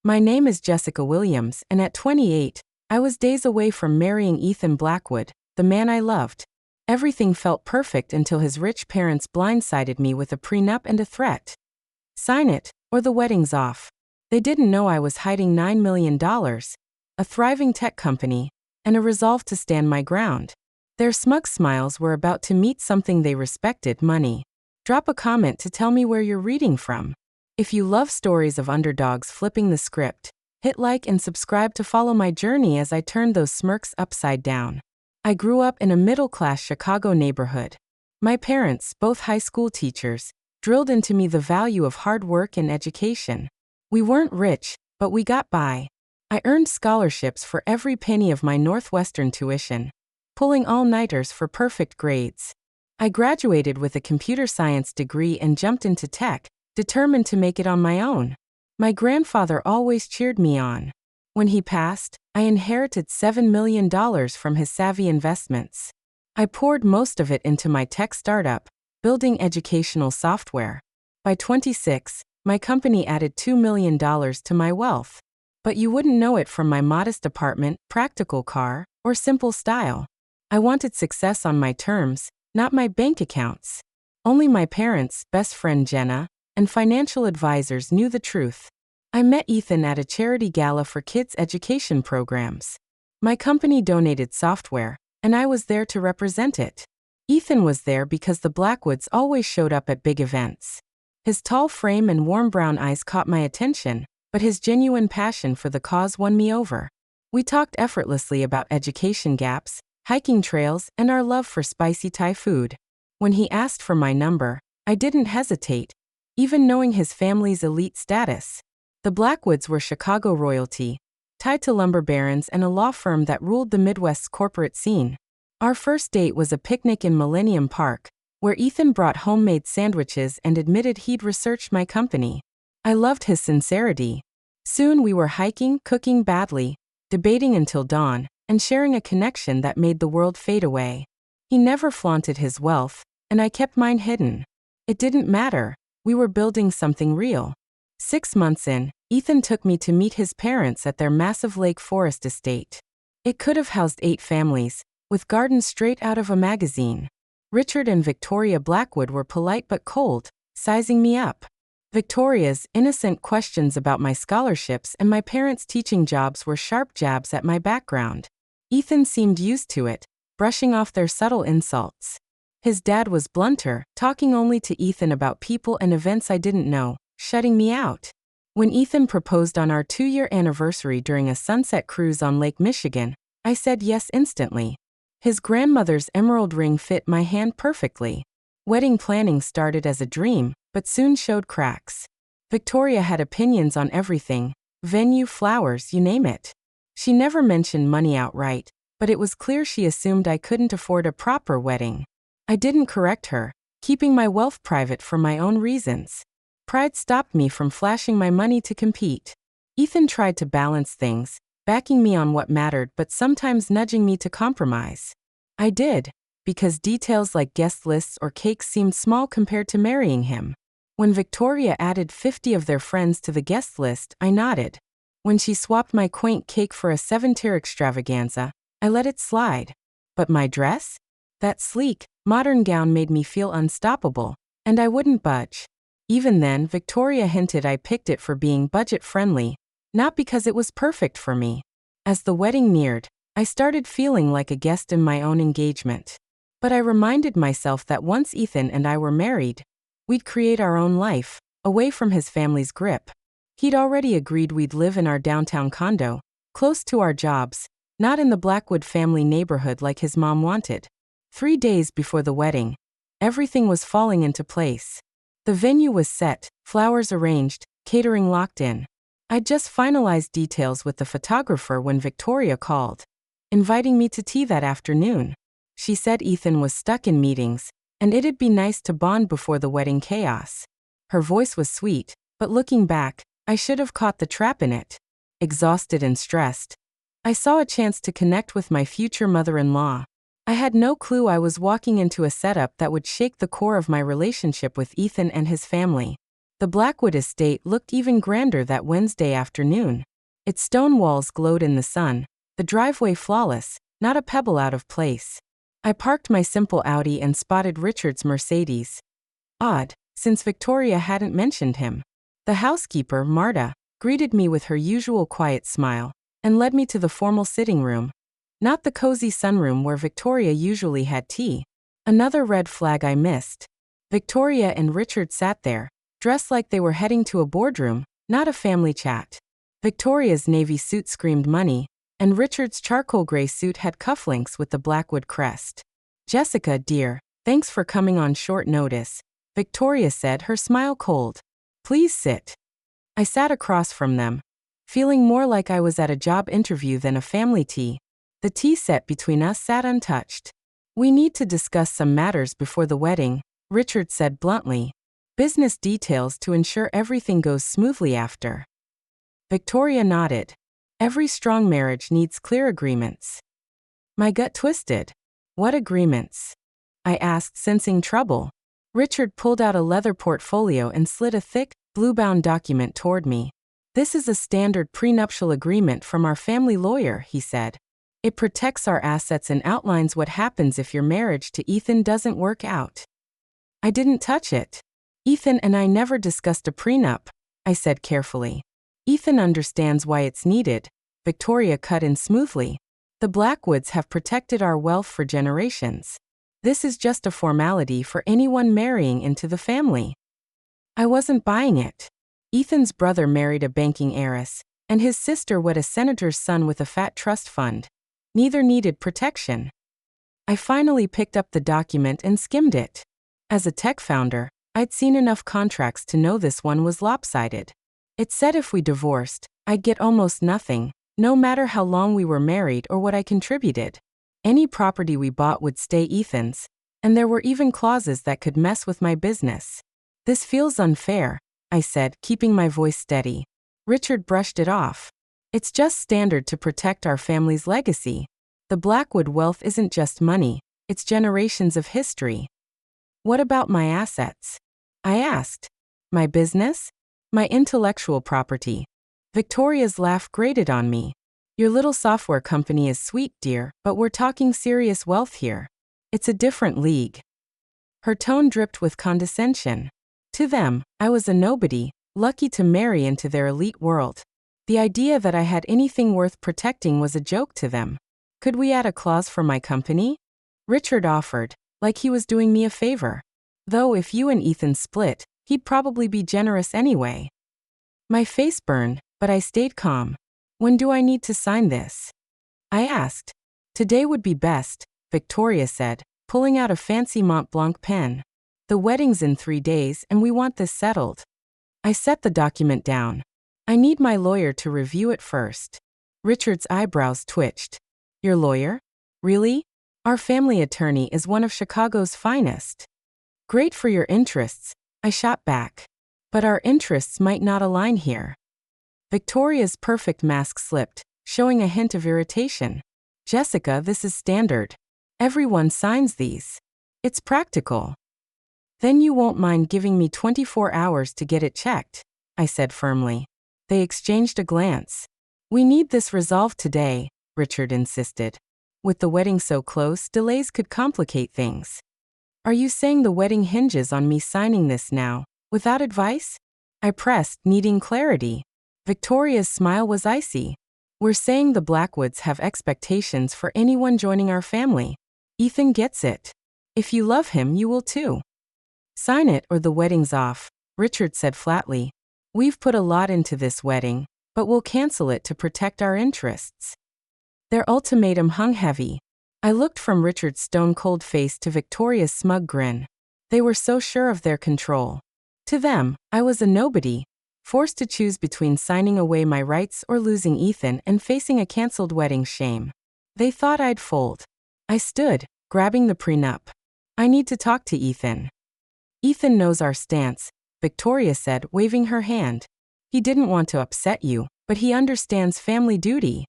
My name is Jessica Williams, and at 28, I was days away from marrying Ethan Blackwood, the man I loved. Everything felt perfect until his rich parents blindsided me with a prenup and a threat. Sign it, or the wedding's off. They didn't know I was hiding $9 million, a thriving tech company, and a resolve to stand my ground. Their smug smiles were about to meet something they respected: money. Drop a comment to tell me where you're reading from. If you love stories of underdogs flipping the script, hit like and subscribe to follow my journey as I turn those smirks upside down. I grew up in a middle-class Chicago neighborhood. My parents, both high school teachers, drilled into me the value of hard work and education. We weren't rich, but we got by. I earned scholarships for every penny of my Northwestern tuition, pulling all-nighters for perfect grades. I graduated with a computer science degree and jumped into tech, determined to make it on my own. My grandfather always cheered me on. When he passed, I inherited $7 million from his savvy investments. I poured most of it into my tech startup, building educational software. By 26, my company added $2 million to my wealth. But you wouldn't know it from my modest apartment, practical car, or simple style. I wanted success on my terms, not my bank accounts. Only my parents, best friend Jenna, and financial advisors knew the truth. I met Ethan at a charity gala for kids' education programs. My company donated software, and I was there to represent it. Ethan was there because the Blackwoods always showed up at big events. His tall frame and warm brown eyes caught my attention, but his genuine passion for the cause won me over. We talked effortlessly about education gaps, hiking trails, and our love for spicy Thai food. When he asked for my number, I didn't hesitate, even knowing his family's elite status. The Blackwoods were Chicago royalty, tied to lumber barons and a law firm that ruled the Midwest's corporate scene. Our first date was a picnic in Millennium Park, where Ethan brought homemade sandwiches and admitted he'd researched my company. I loved his sincerity. Soon we were hiking, cooking badly, debating until dawn, and sharing a connection that made the world fade away. He never flaunted his wealth, and I kept mine hidden. It didn't matter. We were building something real. 6 months in, Ethan took me to meet his parents at their massive Lake Forest estate. It could have housed 8 families, with gardens straight out of a magazine. Richard and Victoria Blackwood were polite but cold, sizing me up. Victoria's innocent questions about my scholarships and my parents' teaching jobs were sharp jabs at my background. Ethan seemed used to it, brushing off their subtle insults. His dad was blunter, talking only to Ethan about people and events I didn't know, shutting me out. When Ethan proposed on our 2-year anniversary during a sunset cruise on Lake Michigan, I said yes instantly. His grandmother's emerald ring fit my hand perfectly. Wedding planning started as a dream, but soon showed cracks. Victoria had opinions on everything: venue, flowers, you name it. She never mentioned money outright, but it was clear she assumed I couldn't afford a proper wedding. I didn't correct her, keeping my wealth private for my own reasons. Pride stopped me from flashing my money to compete. Ethan tried to balance things, backing me on what mattered but sometimes nudging me to compromise. I did, because details like guest lists or cakes seemed small compared to marrying him. When Victoria added 50 of their friends to the guest list, I nodded. When she swapped my quaint cake for a 7-tier extravaganza, I let it slide. But my dress? That sleek, modern gown made me feel unstoppable, and I wouldn't budge. Even then, Victoria hinted I picked it for being budget-friendly, not because it was perfect for me. As the wedding neared, I started feeling like a guest in my own engagement. But I reminded myself that once Ethan and I were married, we'd create our own life, away from his family's grip. He'd already agreed we'd live in our downtown condo, close to our jobs, not in the Blackwood family neighborhood like his mom wanted. 3 days before the wedding, everything was falling into place. The venue was set, flowers arranged, catering locked in. I'd just finalized details with the photographer when Victoria called, inviting me to tea that afternoon. She said Ethan was stuck in meetings, and it'd be nice to bond before the wedding chaos. Her voice was sweet, but looking back, I should have caught the trap in it. Exhausted and stressed, I saw a chance to connect with my future mother-in-law. I had no clue I was walking into a setup that would shake the core of my relationship with Ethan and his family. The Blackwood estate looked even grander that Wednesday afternoon. Its stone walls glowed in the sun, the driveway flawless, not a pebble out of place. I parked my simple Audi and spotted Richard's Mercedes. Odd, since Victoria hadn't mentioned him. The housekeeper, Marta, greeted me with her usual quiet smile and led me to the formal sitting room. Not the cozy sunroom where Victoria usually had tea. Another red flag I missed. Victoria and Richard sat there, dressed like they were heading to a boardroom, not a family chat. Victoria's navy suit screamed money, and Richard's charcoal gray suit had cufflinks with the Blackwood crest. "Jessica, dear, thanks for coming on short notice," Victoria said, her smile cold. "Please sit." I sat across from them, feeling more like I was at a job interview than a family tea. The tea set between us sat untouched. "We need to discuss some matters before the wedding," Richard said bluntly. "Business details to ensure everything goes smoothly after." Victoria nodded. Every strong marriage needs clear agreements. My gut twisted. "What agreements?" I asked, sensing trouble. Richard pulled out a leather portfolio and slid a thick, blue-bound document toward me. "This is a standard prenuptial agreement from our family lawyer," he said. "It protects our assets and outlines what happens if your marriage to Ethan doesn't work out." I didn't touch it. "Ethan and I never discussed a prenup," I said carefully. "Ethan understands why it's needed," Victoria cut in smoothly. "The Blackwoods have protected our wealth for generations. This is just a formality for anyone marrying into the family." I wasn't buying it. Ethan's brother married a banking heiress, and his sister wed a senator's son with a fat trust fund. Neither needed protection. I finally picked up the document and skimmed it. As a tech founder, I'd seen enough contracts to know this one was lopsided. It said if we divorced, I'd get almost nothing, no matter how long we were married or what I contributed. Any property we bought would stay Ethan's, and there were even clauses that could mess with my business. "This feels unfair," I said, keeping my voice steady. Richard brushed it off. "It's just standard to protect our family's legacy. The Blackwood wealth isn't just money, it's generations of history." "What about my assets?" I asked. "My business? My intellectual property?" Victoria's laugh grated on me. "Your little software company is sweet, dear, but we're talking serious wealth here. It's a different league." Her tone dripped with condescension. To them, I was a nobody, lucky to marry into their elite world. The idea that I had anything worth protecting was a joke to them. "Could we add a clause for my company?" Richard offered, like he was doing me a favor. "Though if you and Ethan split, he'd probably be generous anyway." My face burned, but I stayed calm. "When do I need to sign this?" I asked. "Today would be best," Victoria said, pulling out a fancy Mont Blanc pen. "The wedding's in 3 days and we want this settled." I set the document down. "I need my lawyer to review it first." Richard's eyebrows twitched. "Your lawyer? Really? Our family attorney is one of Chicago's finest." "Great for your interests," I shot back. "But our interests might not align here." Victoria's perfect mask slipped, showing a hint of irritation. "Jessica, this is standard. Everyone signs these. It's practical." "Then you won't mind giving me 24 hours to get it checked," I said firmly. They exchanged a glance. "We need this resolved today," Richard insisted. "With the wedding so close, delays could complicate things." "Are you saying the wedding hinges on me signing this now, without advice?" I pressed, needing clarity. Victoria's smile was icy. "We're saying the Blackwoods have expectations for anyone joining our family. Ethan gets it. If you love him, you will too." "Sign it or the wedding's off," Richard said flatly. "We've put a lot into this wedding, but we'll cancel it to protect our interests." Their ultimatum hung heavy. I looked from Richard's stone-cold face to Victoria's smug grin. They were so sure of their control. To them, I was a nobody, forced to choose between signing away my rights or losing Ethan and facing a cancelled wedding shame. They thought I'd fold. I stood, grabbing the prenup. "I need to talk to Ethan." "Ethan knows our stance," Victoria said, waving her hand. "He didn't want to upset you, but he understands family duty."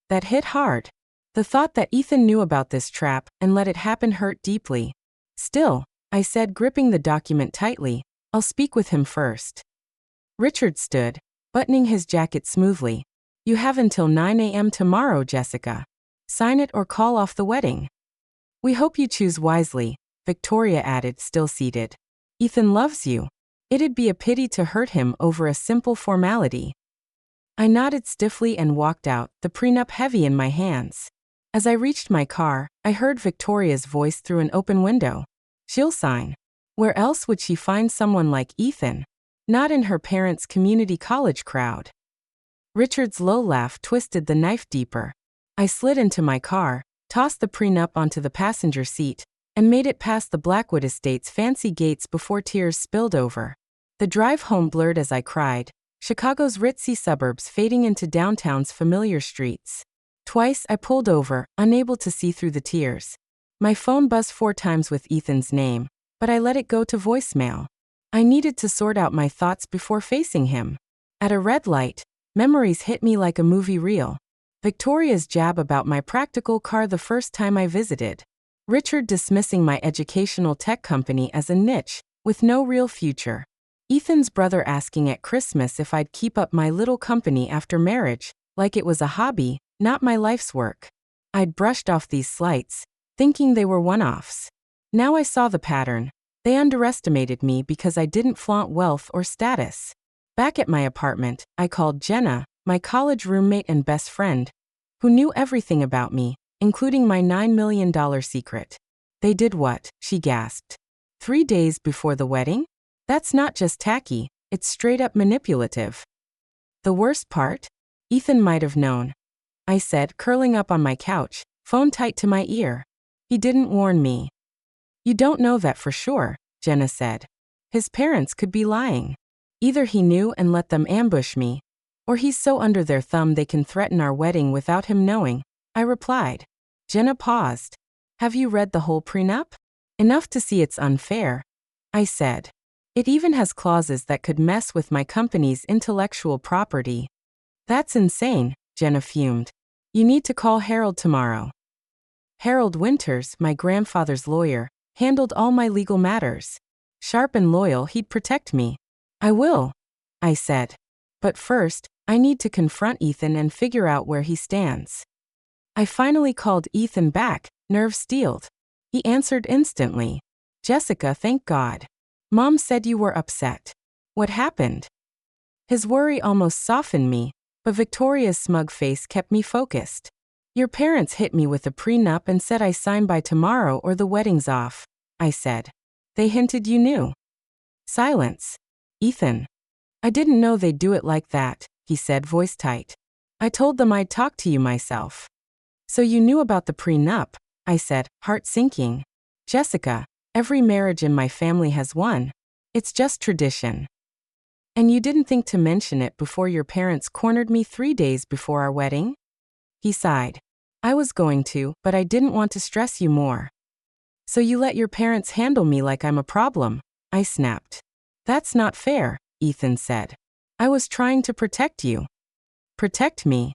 That hit hard. The thought that Ethan knew about this trap and let it happen hurt deeply. "Still," I said, gripping the document tightly, I'll speak with him first. Richard stood, buttoning his jacket smoothly. You have until 9 a.m. tomorrow, Jessica. Sign it or call off the wedding. We hope you choose wisely, Victoria added, still seated. Ethan loves you. It'd be a pity to hurt him over a simple formality. I nodded stiffly and walked out, the prenup heavy in my hands. As I reached my car, I heard Victoria's voice through an open window. She'll sign. Where else would she find someone like Ethan? Not in her parents' community college crowd. Richard's low laugh twisted the knife deeper. I slid into my car, tossed the prenup onto the passenger seat, and made it past the Blackwood Estate's fancy gates before tears spilled over. The drive home blurred as I cried, Chicago's ritzy suburbs fading into downtown's familiar streets. Twice I pulled over, unable to see through the tears. My phone buzzed 4 times with Ethan's name, but I let it go to voicemail. I needed to sort out my thoughts before facing him. At a red light, memories hit me like a movie reel. Victoria's jab about my practical car the first time I visited. Richard dismissing my educational tech company as a niche, with no real future. Ethan's brother asking at Christmas if I'd keep up my little company after marriage, like it was a hobby, not my life's work. I'd brushed off these slights, thinking they were one-offs. Now I saw the pattern. They underestimated me because I didn't flaunt wealth or status. Back at my apartment, I called Jenna, my college roommate and best friend, who knew everything about me, including my $9 million secret. They did what? She gasped. 3 days before the wedding? That's not just tacky, it's straight up manipulative. The worst part? Ethan might have known. I said, curling up on my couch, phone tight to my ear. He didn't warn me. You don't know that for sure, Jenna said. His parents could be lying. Either he knew and let them ambush me, or he's so under their thumb they can threaten our wedding without him knowing, I replied. Jenna paused. Have you read the whole prenup? Enough to see it's unfair, I said. It even has clauses that could mess with my company's intellectual property. That's insane, Jenna fumed. You need to call Harold tomorrow. Harold Winters, my grandfather's lawyer, handled all my legal matters. Sharp and loyal, he'd protect me. I will, I said. But first, I need to confront Ethan and figure out where he stands. I finally called Ethan back, nerves steeled. He answered instantly. Jessica, thank God. Mom said you were upset. What happened? His worry almost softened me, but Victoria's smug face kept me focused. Your parents hit me with a prenup and said I sign by tomorrow or the wedding's off, I said. They hinted you knew. Silence. Ethan. I didn't know they'd do it like that, he said, voice tight. I told them I'd talk to you myself. So you knew about the prenup, I said, heart sinking. Jessica, every marriage in my family has one. It's just tradition. And you didn't think to mention it before your parents cornered me 3 days before our wedding? He sighed. I was going to, but I didn't want to stress you more. So you let your parents handle me like I'm a problem, I snapped. That's not fair, Ethan said. I was trying to protect you. Protect me?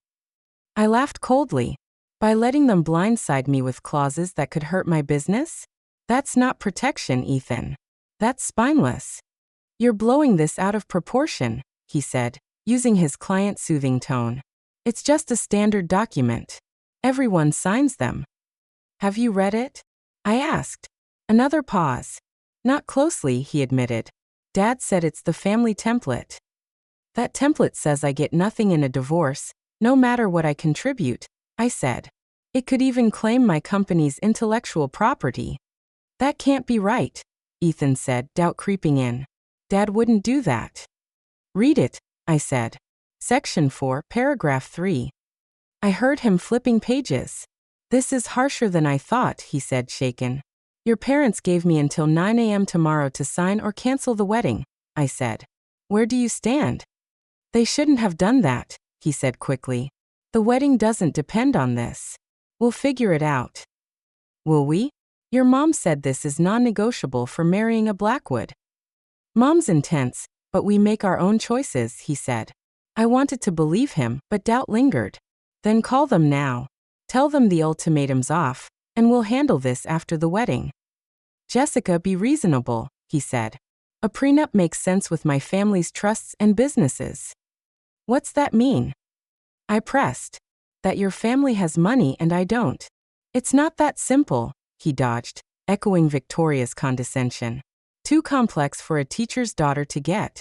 I laughed coldly. By letting them blindside me with clauses that could hurt my business? That's not protection, Ethan. That's spineless. You're blowing this out of proportion, he said, using his client-soothing tone. It's just a standard document. Everyone signs them. Have you read it? I asked. Another pause. Not closely, he admitted. Dad said it's the family template. That template says I get nothing in a divorce, no matter what I contribute, I said. It could even claim my company's intellectual property. That can't be right, Ethan said, doubt creeping in. Dad wouldn't do that. Read it, I said. Section 4, paragraph 3. I heard him flipping pages. This is harsher than I thought, he said, shaken. Your parents gave me until 9 a.m. tomorrow to sign or cancel the wedding, I said. Where do you stand? They shouldn't have done that, he said quickly. The wedding doesn't depend on this. We'll figure it out. Will we? Your mom said this is non-negotiable for marrying a Blackwood. Mom's intense, but we make our own choices, he said. I wanted to believe him, but doubt lingered. Then call them now. Tell them the ultimatum's off, and we'll handle this after the wedding. Jessica, be reasonable, he said. A prenup makes sense with my family's trusts and businesses. What's that mean? I pressed. That your family has money and I don't. It's not that simple, he dodged, echoing Victoria's condescension. Too complex for a teacher's daughter to get.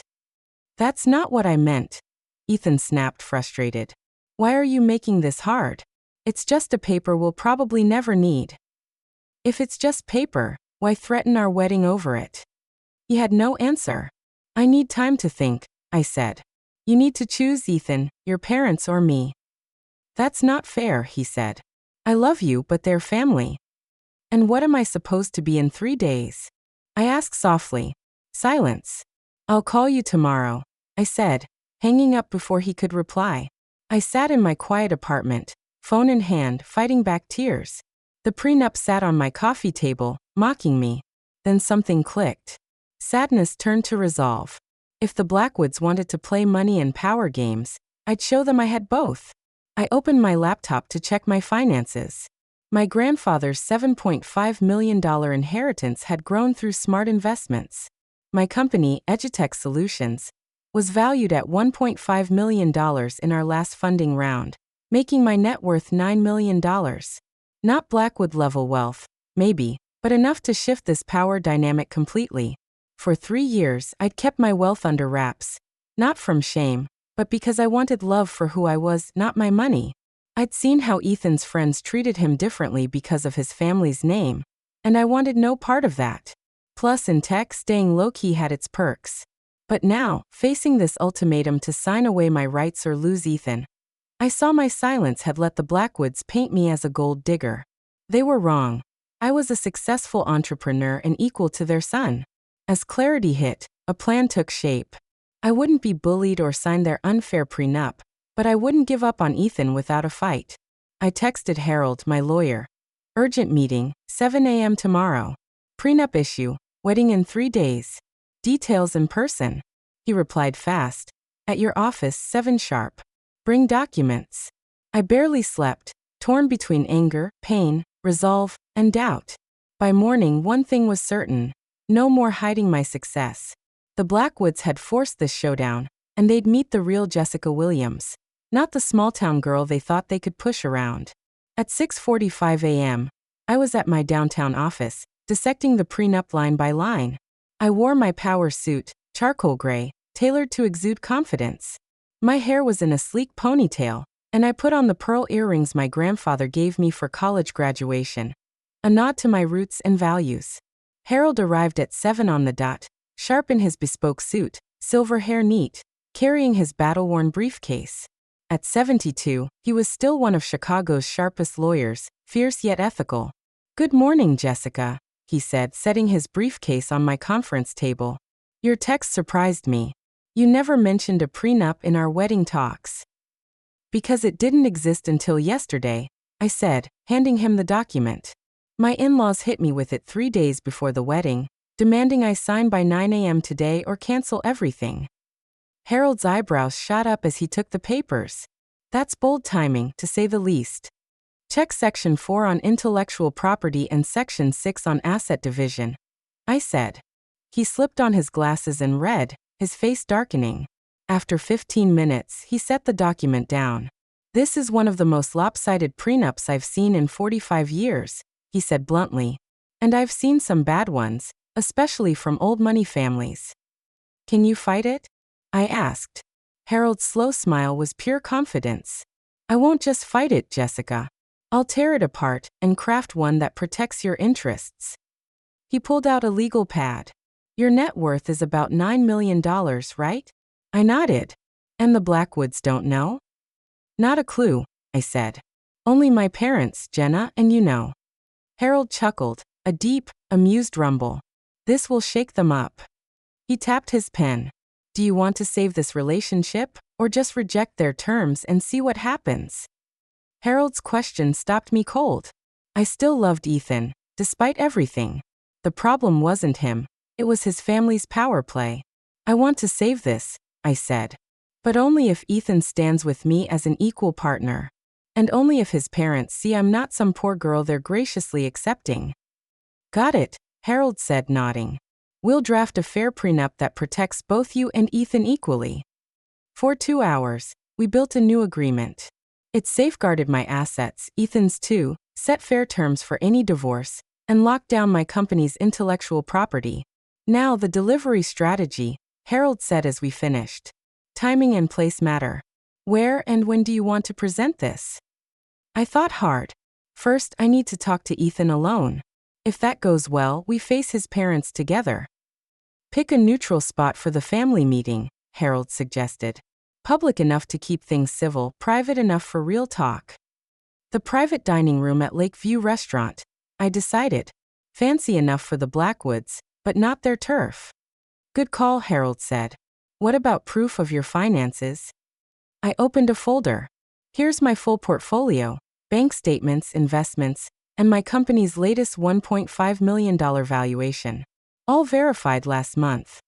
That's not what I meant, Ethan snapped, frustrated. Why are you making this hard? It's just a paper we'll probably never need. If it's just paper, why threaten our wedding over it? He had no answer. I need time to think, I said. You need to choose, Ethan, your parents or me. That's not fair, he said. I love you, but they're family. And what am I supposed to be in 3 days? I asked softly. Silence. I'll call you tomorrow, I said, hanging up before he could reply. I sat in my quiet apartment, phone in hand, fighting back tears. The prenup sat on my coffee table, mocking me. Then something clicked. Sadness turned to resolve. If the Blackwoods wanted to play money and power games, I'd show them I had both. I opened my laptop to check my finances. My grandfather's $7.5 million inheritance had grown through smart investments. My company, Edutech Solutions, was valued at $1.5 million in our last funding round, making my net worth $9 million. Not Blackwood-level wealth, maybe, but enough to shift this power dynamic completely. For 3 years, I'd kept my wealth under wraps, not from shame, but because I wanted love for who I was, not my money. I'd seen how Ethan's friends treated him differently because of his family's name, and I wanted no part of that. Plus, in tech, staying low-key had its perks. But now, facing this ultimatum to sign away my rights or lose Ethan, I saw my silence had let the Blackwoods paint me as a gold digger. They were wrong. I was a successful entrepreneur and equal to their son. As clarity hit, a plan took shape. I wouldn't be bullied or sign their unfair prenup, but I wouldn't give up on Ethan without a fight. I texted Harold, my lawyer. Urgent meeting, 7 a.m. tomorrow. Prenup issue, wedding in 3 days. Details in person. He replied fast. At your office, 7 sharp. Bring documents. I barely slept, torn between anger, pain, resolve, and doubt. By morning, one thing was certain. No more hiding my success. The Blackwoods had forced this showdown, and they'd meet the real Jessica Williams, not the small-town girl they thought they could push around. At 6:45 a.m., I was at my downtown office, dissecting the prenup line by line. I wore my power suit, charcoal gray, tailored to exude confidence. My hair was in a sleek ponytail, and I put on the pearl earrings my grandfather gave me for college graduation, a nod to my roots and values. Harold arrived at 7 on the dot, sharp in his bespoke suit, silver hair neat, carrying his battle-worn briefcase. At 72, he was still one of Chicago's sharpest lawyers, fierce yet ethical. Good morning, Jessica, he said, setting his briefcase on my conference table. Your text surprised me. You never mentioned a prenup in our wedding talks. Because it didn't exist until yesterday, I said, handing him the document. My in-laws hit me with it 3 days before the wedding, demanding I sign by 9 a.m. today or cancel everything. Harold's eyebrows shot up as he took the papers. That's bold timing, to say the least. Check Section 4 on intellectual property and Section 6 on asset division, I said. He slipped on his glasses and read, his face darkening. After 15 minutes, he set the document down. This is one of the most lopsided prenups I've seen in 45 years, he said bluntly. And I've seen some bad ones, especially from old money families. Can you fight it? I asked. Harold's slow smile was pure confidence. I won't just fight it, Jessica. I'll tear it apart and craft one that protects your interests. He pulled out a legal pad. Your net worth is about $9 million, right? I nodded. And the Blackwoods don't know? Not a clue, I said. Only my parents, Jenna, and you know. Harold chuckled, a deep, amused rumble. This will shake them up. He tapped his pen. Do you want to save this relationship, or just reject their terms and see what happens? Harold's question stopped me cold. I still loved Ethan, despite everything. The problem wasn't him, it was his family's power play. I want to save this, I said. But only if Ethan stands with me as an equal partner. And only if his parents see I'm not some poor girl they're graciously accepting. Got it, Harold said, nodding. We'll draft a fair prenup that protects both you and Ethan equally. For 2 hours, we built a new agreement. It safeguarded my assets, Ethan's too, set fair terms for any divorce, and locked down my company's intellectual property. Now the delivery strategy, Harold said as we finished. Timing and place matter. Where and when do you want to present this? I thought hard. First, I need to talk to Ethan alone. If that goes well, we face his parents together. Pick a neutral spot for the family meeting, Harold suggested. Public enough to keep things civil, private enough for real talk. The private dining room at Lakeview Restaurant, I decided. Fancy enough for the Blackwoods, but not their turf. Good call, Harold said. What about proof of your finances? I opened a folder. Here's my full portfolio, bank statements, investments, and my company's latest $1.5 million valuation. All verified last month.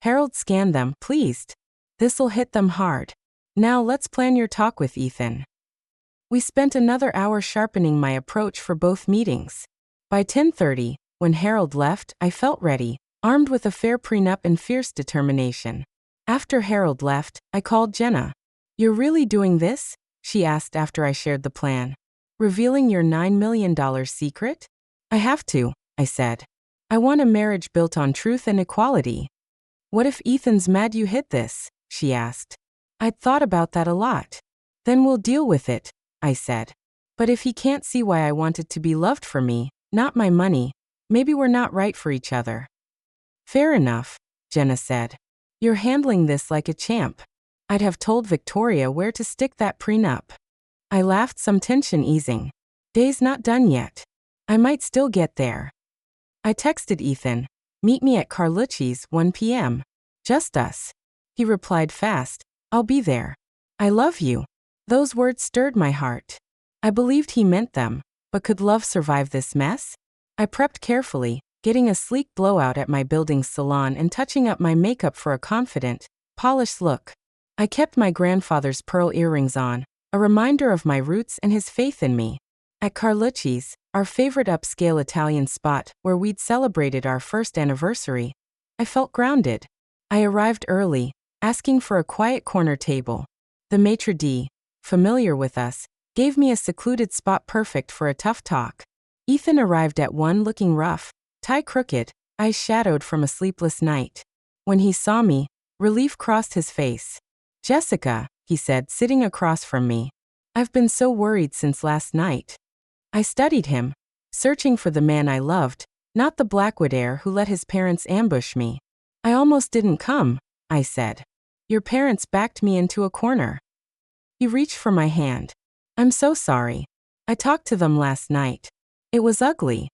Harold scanned them, pleased. This'll hit them hard. Now let's plan your talk with Ethan. We spent another hour sharpening my approach for both meetings. By 10:30, when Harold left, I felt ready, armed with a fair prenup and fierce determination. After Harold left, I called Jenna. You're really doing this? She asked after I shared the plan. Revealing your $9 million secret? I have to, I said. I want a marriage built on truth and equality. What if Ethan's mad you hid this? She asked. I'd thought about that a lot. Then we'll deal with it, I said. But if he can't see why I wanted to be loved for me, not my money, maybe we're not right for each other. Fair enough, Jenna said. You're handling this like a champ. I'd have told Victoria where to stick that prenup. I laughed, some tension easing. Day's not done yet. I might still get there. I texted Ethan, meet me at Carlucci's, 1 p.m. Just us. He replied fast, I'll be there. I love you. Those words stirred my heart. I believed he meant them, but could love survive this mess? I prepped carefully, getting a sleek blowout at my building's salon and touching up my makeup for a confident, polished look. I kept my grandfather's pearl earrings on, a reminder of my roots and his faith in me. At Carlucci's, our favorite upscale Italian spot where we'd celebrated our first anniversary, I felt grounded. I arrived early, asking for a quiet corner table. The maitre d', familiar with us, gave me a secluded spot perfect for a tough talk. Ethan arrived at 1 looking rough, tie crooked, eyes shadowed from a sleepless night. When he saw me, relief crossed his face. Jessica, he said, sitting across from me. I've been so worried since last night. I studied him, searching for the man I loved, not the Blackwood heir who let his parents ambush me. I almost didn't come, I said. Your parents backed me into a corner. He reached for my hand. I'm so sorry. I talked to them last night. It was ugly.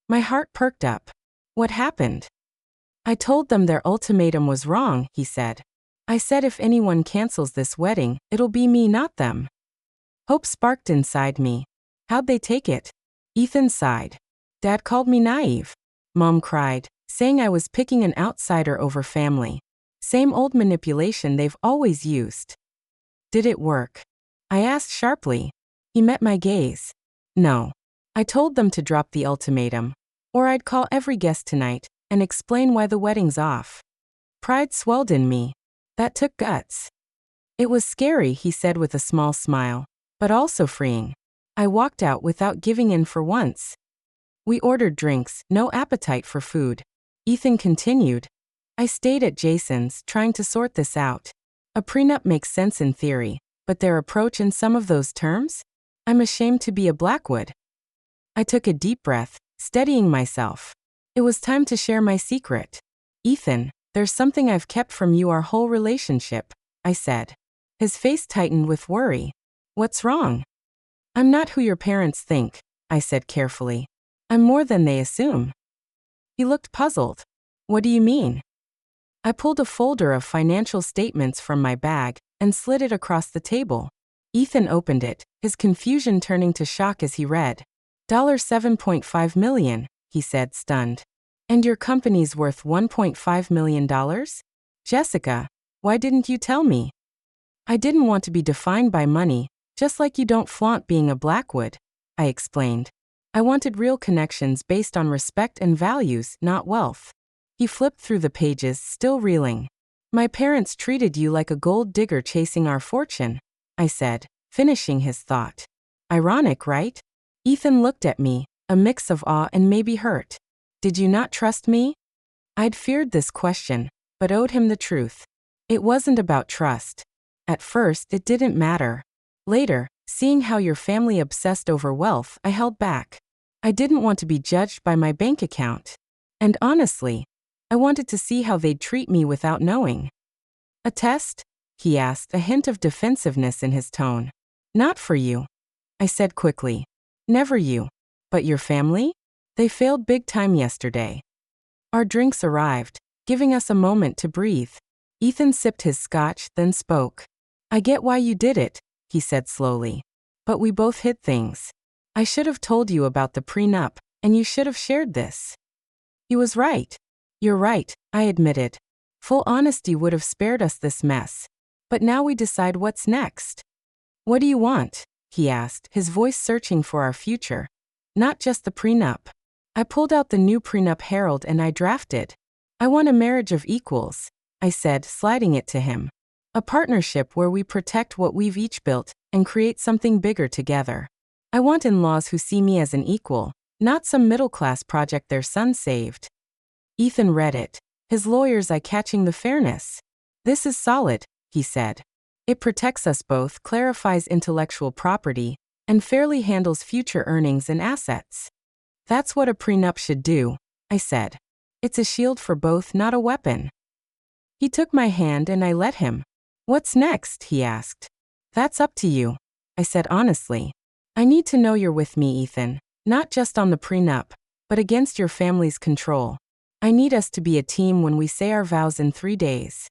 My heart perked up. What happened? I told them their ultimatum was wrong, he said. I said if anyone cancels this wedding, it'll be me, not them. Hope sparked inside me. How'd they take it? Ethan sighed. Dad called me naive. Mom cried, saying I was picking an outsider over family. Same old manipulation they've always used. Did it work? I asked sharply. He met my gaze. No. I told them to drop the ultimatum, or I'd call every guest tonight and explain why the wedding's off. Pride swelled in me. That took guts. It was scary, he said with a small smile, but also freeing. I walked out without giving in for once. We ordered drinks, no appetite for food. Ethan continued. I stayed at Jason's, trying to sort this out. A prenup makes sense in theory, but their approach in some of those terms? I'm ashamed to be a Blackwood. I took a deep breath, steadying myself. It was time to share my secret. Ethan, there's something I've kept from you our whole relationship, I said. His face tightened with worry. What's wrong? I'm not who your parents think, I said carefully. I'm more than they assume. He looked puzzled. What do you mean? I pulled a folder of financial statements from my bag and slid it across the table. Ethan opened it, his confusion turning to shock as he read. $7.5 million, he said, stunned. And your company's worth $1.5 million? Jessica, why didn't you tell me? I didn't want to be defined by money, just like you don't flaunt being a Blackwood, I explained. I wanted real connections based on respect and values, not wealth. He flipped through the pages, still reeling. My parents treated you like a gold digger chasing our fortune, I said, finishing his thought. Ironic, right? Ethan looked at me, a mix of awe and maybe hurt. Did you not trust me? I'd feared this question, but owed him the truth. It wasn't about trust. At first, it didn't matter. Later, seeing how your family obsessed over wealth, I held back. I didn't want to be judged by my bank account. And honestly, I wanted to see how they'd treat me without knowing. A test? He asked, a hint of defensiveness in his tone. Not for you, I said quickly. Never you. But your family? They failed big time yesterday. Our drinks arrived, giving us a moment to breathe. Ethan sipped his scotch, then spoke. I get why you did it, he said slowly. But we both hid things. I should have told you about the prenup, and you should have shared this. He was right. You're right, I admitted. Full honesty would have spared us this mess. But now we decide what's next. What do you want? He asked, his voice searching for our future. Not just the prenup. I pulled out the new prenup Herald and I drafted. I want a marriage of equals, I said, sliding it to him. A partnership where we protect what we've each built and create something bigger together. I want in-laws who see me as an equal, not some middle-class project their son saved. Ethan read it, his lawyer's eye catching the fairness. This is solid, he said. It protects us both, clarifies intellectual property, and fairly handles future earnings and assets. That's what a prenup should do, I said. It's a shield for both, not a weapon. He took my hand and I let him. What's next? He asked. That's up to you, I said honestly. I need to know you're with me, Ethan, not just on the prenup, but against your family's control. I need us to be a team when we say our vows in 3 days.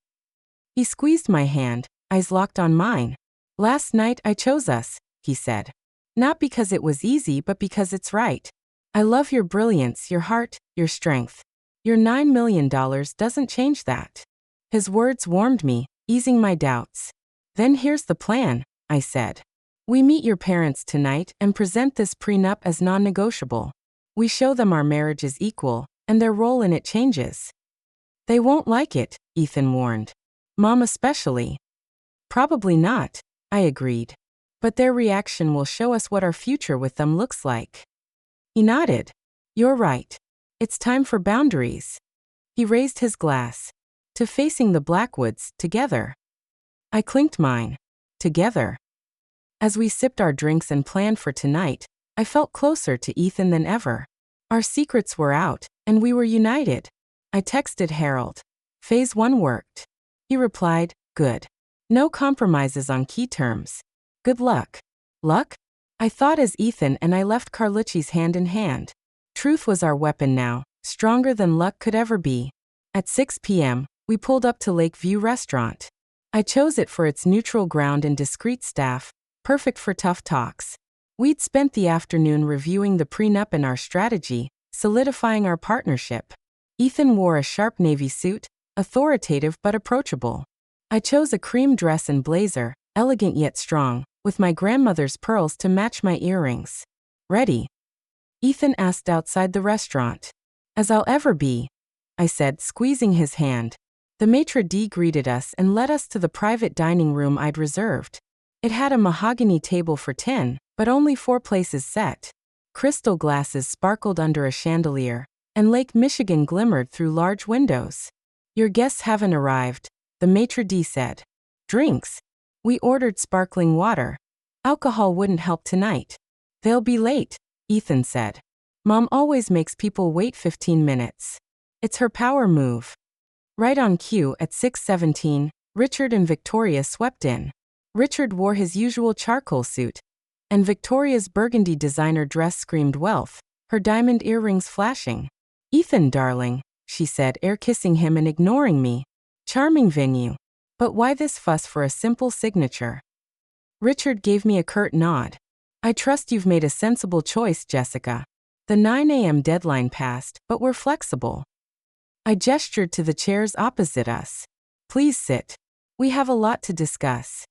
He squeezed my hand, eyes locked on mine. Last night I chose us, he said. Not because it was easy, but because it's right. I love your brilliance, your heart, your strength. Your $9 million doesn't change that. His words warmed me, easing my doubts. Then here's the plan, I said. We meet your parents tonight and present this prenup as non-negotiable. We show them our marriage is equal, and their role in it changes. They won't like it, Ethan warned. Mom especially. Probably not, I agreed. But their reaction will show us what our future with them looks like. He nodded. You're right. It's time for boundaries. He raised his glass. To facing the Blackwoods, together. I clinked mine. Together. As we sipped our drinks and planned for tonight, I felt closer to Ethan than ever. Our secrets were out, and we were united. I texted Harold. Phase 1 worked. He replied, good. No compromises on key terms. Good luck. Luck? I thought as Ethan and I left Carlucci's hand in hand. Truth was our weapon now, stronger than luck could ever be. At 6 p.m., we pulled up to Lakeview Restaurant. I chose it for its neutral ground and discreet staff, perfect for tough talks. We'd spent the afternoon reviewing the prenup and our strategy, solidifying our partnership. Ethan wore a sharp navy suit, authoritative but approachable. I chose a cream dress and blazer, elegant yet strong, with my grandmother's pearls to match my earrings. Ready? Ethan asked outside the restaurant. As I'll ever be, I said, squeezing his hand. The maitre d' greeted us and led us to the private dining room I'd reserved. It had a mahogany table for 10, but only 4 places set. Crystal glasses sparkled under a chandelier, and Lake Michigan glimmered through large windows. Your guests haven't arrived, the maitre d' said. Drinks? We ordered sparkling water. Alcohol wouldn't help tonight. They'll be late, Ethan said. Mom always makes people wait 15 minutes. It's her power move. Right on cue at 6:17, Richard and Victoria swept in. Richard wore his usual charcoal suit, and Victoria's burgundy designer dress screamed wealth, her diamond earrings flashing. Ethan, darling, she said, air-kissing him and ignoring me. Charming venue. But why this fuss for a simple signature? Richard gave me a curt nod. I trust you've made a sensible choice, Jessica. The 9 a.m. deadline passed, but we're flexible. I gestured to the chairs opposite us. Please sit. We have a lot to discuss.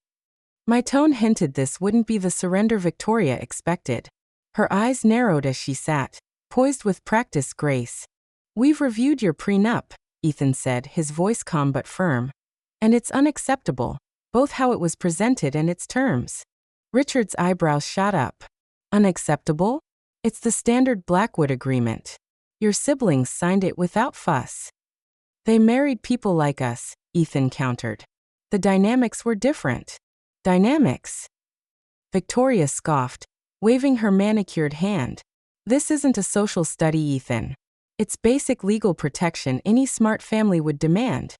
My tone hinted this wouldn't be the surrender Victoria expected. Her eyes narrowed as she sat, poised with practiced grace. We've reviewed your prenup, Ethan said, his voice calm but firm. And it's unacceptable, both how it was presented and its terms. Richard's eyebrows shot up. Unacceptable? It's the standard Blackwood agreement. Your siblings signed it without fuss. They married people like us, Ethan countered. The dynamics were different. Dynamics? Victoria scoffed, waving her manicured hand. This isn't a social study, Ethan. It's basic legal protection any smart family would demand.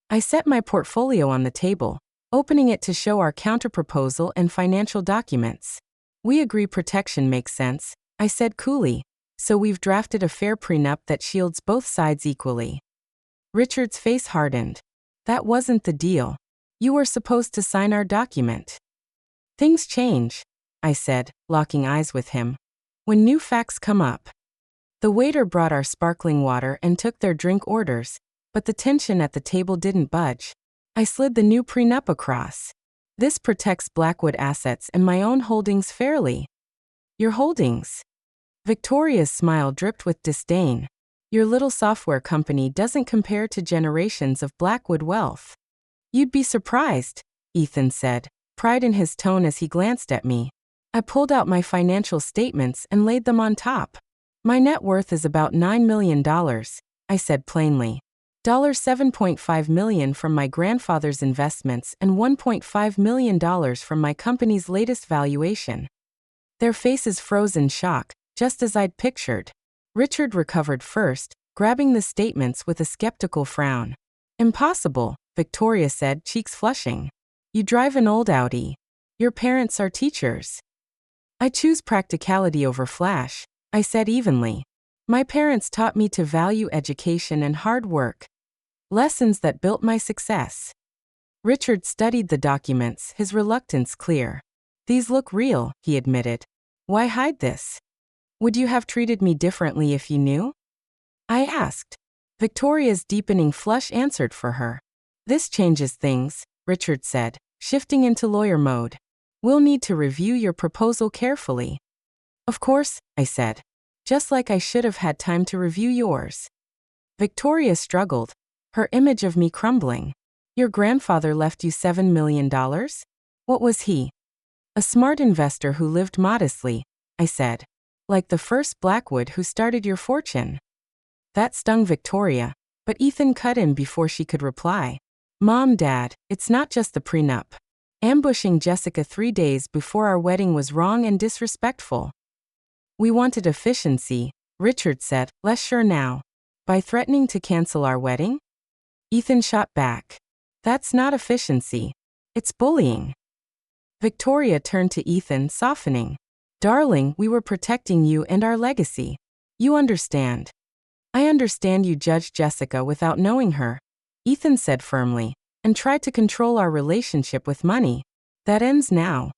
I set my portfolio on the table, opening it to show our counterproposal and financial documents. We agree protection makes sense, I said coolly, so we've drafted a fair prenup that shields both sides equally. Richard's face hardened. That wasn't the deal. You were supposed to sign our document. Things change, I said, locking eyes with him. When new facts come up. The waiter brought our sparkling water and took their drink orders, but the tension at the table didn't budge. I slid the new prenup across. This protects Blackwood assets and my own holdings fairly. Your holdings? Victoria's smile dripped with disdain. Your little software company doesn't compare to generations of Blackwood wealth. You'd be surprised, Ethan said, pride in his tone as he glanced at me. I pulled out my financial statements and laid them on top. My net worth is about $9 million, I said plainly. $7.5 million from my grandfather's investments and $1.5 million from my company's latest valuation. Their faces froze in shock, just as I'd pictured. Richard recovered first, grabbing the statements with a skeptical frown. Impossible, Victoria said, cheeks flushing. You drive an old Audi. Your parents are teachers. I choose practicality over flash, I said evenly. My parents taught me to value education and hard work. Lessons that built my success. Richard studied the documents, his reluctance clear. These look real, he admitted. Why hide this? Would you have treated me differently if you knew? I asked. Victoria's deepening flush answered for her. This changes things, Richard said, shifting into lawyer mode. We'll need to review your proposal carefully. Of course, I said. Just like I should have had time to review yours. Victoria struggled, her image of me crumbling. Your grandfather left you $7 million? What was he? A smart investor who lived modestly, I said. Like the first Blackwood who started your fortune. That stung Victoria, but Ethan cut in before she could reply. Mom, Dad, it's not just the prenup. Ambushing Jessica 3 days before our wedding was wrong and disrespectful. We wanted efficiency, Richard said, less sure now. By threatening to cancel our wedding? Ethan shot back. That's not efficiency. It's bullying. Victoria turned to Ethan, softening. Darling, we were protecting you and our legacy. You understand. I understand you judged Jessica without knowing her, Ethan said firmly, and tried to control our relationship with money. That ends now.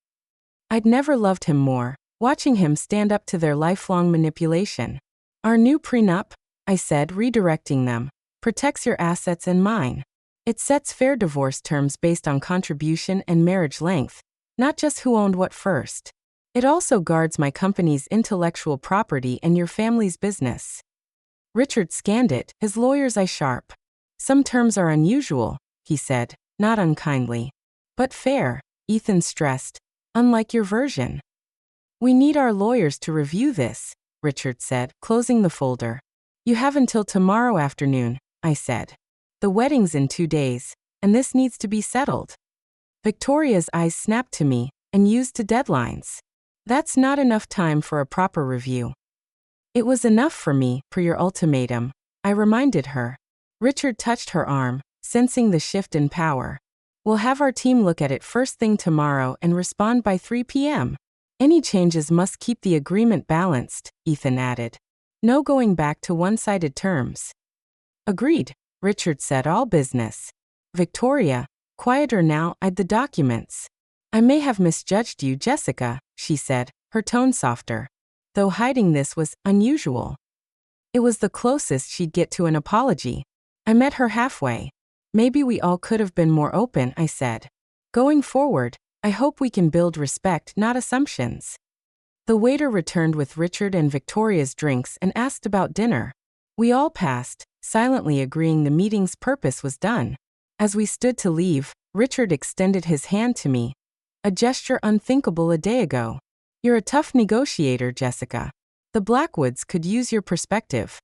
I'd never loved him more, watching him stand up to their lifelong manipulation. Our new prenup, I said, redirecting them, protects your assets and mine. It sets fair divorce terms based on contribution and marriage length, not just who owned what first. It also guards my company's intellectual property and your family's business. Richard scanned it, his lawyer's eye sharp. Some terms are unusual, he said, not unkindly. But fair, Ethan stressed, unlike your version. We need our lawyers to review this, Richard said, closing the folder. You have until tomorrow afternoon, I said. The wedding's in 2 days, and this needs to be settled. Victoria's eyes snapped to me, and used to deadlines. That's not enough time for a proper review. It was enough for me, per your ultimatum, I reminded her. Richard touched her arm, sensing the shift in power. We'll have our team look at it first thing tomorrow and respond by 3 p.m. Any changes must keep the agreement balanced, Ethan added. No going back to one-sided terms. Agreed, Richard said, all business. Victoria, quieter now, eyed the documents. I may have misjudged you, Jessica, she said, her tone softer. Though hiding this was unusual. It was the closest she'd get to an apology. I met her halfway. Maybe we all could have been more open, I said. Going forward, I hope we can build respect, not assumptions. The waiter returned with Richard and Victoria's drinks and asked about dinner. We all passed, silently agreeing the meeting's purpose was done. As we stood to leave, Richard extended his hand to me. A gesture unthinkable a day ago. You're a tough negotiator, Jessica. The Blackwoods could use your perspective.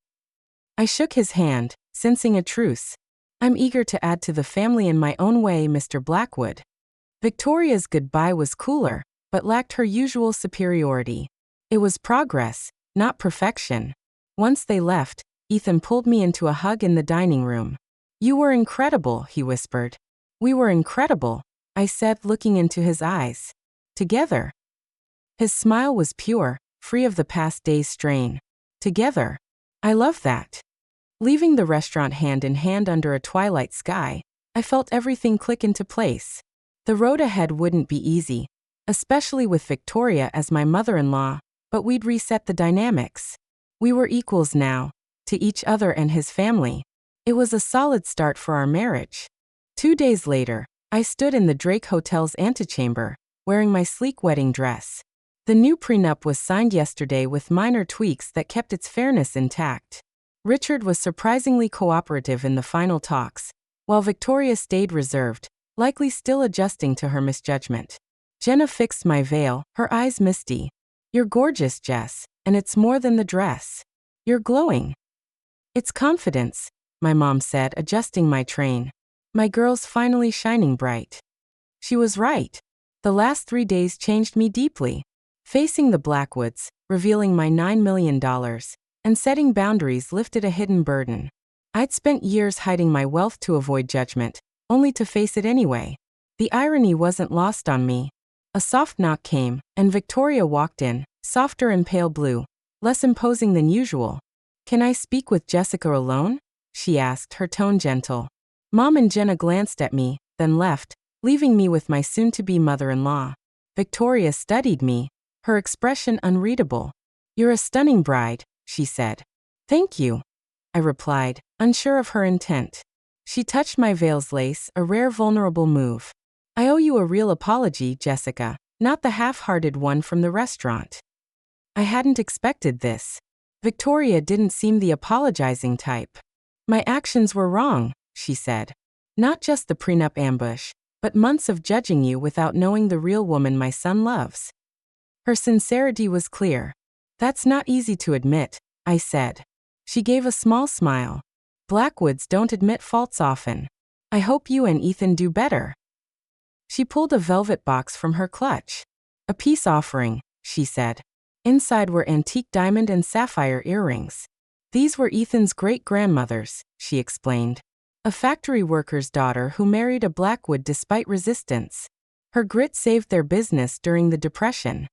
I shook his hand, sensing a truce. I'm eager to add to the family in my own way, Mr. Blackwood. Victoria's goodbye was cooler, but lacked her usual superiority. It was progress, not perfection. Once they left, Ethan pulled me into a hug in the dining room. You were incredible, he whispered. We were incredible, I said, looking into his eyes. Together. His smile was pure, free of the past day's strain. Together. I love that. Leaving the restaurant hand in hand under a twilight sky, I felt everything click into place. The road ahead wouldn't be easy, especially with Victoria as my mother-in-law, but we'd reset the dynamics. We were equals now, to each other and his family. It was a solid start for our marriage. 2 days later, I stood in the Drake Hotel's antechamber, wearing my sleek wedding dress. The new prenup was signed yesterday with minor tweaks that kept its fairness intact. Richard was surprisingly cooperative in the final talks, while Victoria stayed reserved, likely still adjusting to her misjudgment. Jenna fixed my veil, her eyes misty. You're gorgeous, Jess, and it's more than the dress. You're glowing. It's confidence, my mom said, adjusting my train. My girl's finally shining bright. She was right. The last 3 days changed me deeply. Facing the Blackwoods, revealing my $9 million, and setting boundaries lifted a hidden burden. I'd spent years hiding my wealth to avoid judgment, only to face it anyway. The irony wasn't lost on me. A soft knock came, and Victoria walked in, softer and pale blue, less imposing than usual. Can I speak with Jessica alone? She asked, her tone gentle. Mom and Jenna glanced at me, then left, leaving me with my soon-to-be mother-in-law. Victoria studied me, her expression unreadable. You're a stunning bride, she said. Thank you, I replied, unsure of her intent. She touched my veil's lace, a rare vulnerable move. I owe you a real apology, Jessica, not the half-hearted one from the restaurant. I hadn't expected this. Victoria didn't seem the apologizing type. My actions were wrong, she said. Not just the prenup ambush, but months of judging you without knowing the real woman my son loves. Her sincerity was clear. That's not easy to admit, I said. She gave a small smile. Blackwoods don't admit faults often. I hope you and Ethan do better. She pulled a velvet box from her clutch. A peace offering, she said. Inside were antique diamond and sapphire earrings. These were Ethan's great-grandmother's, she explained. A factory worker's daughter who married a Blackwood despite resistance. Her grit saved their business during the Depression.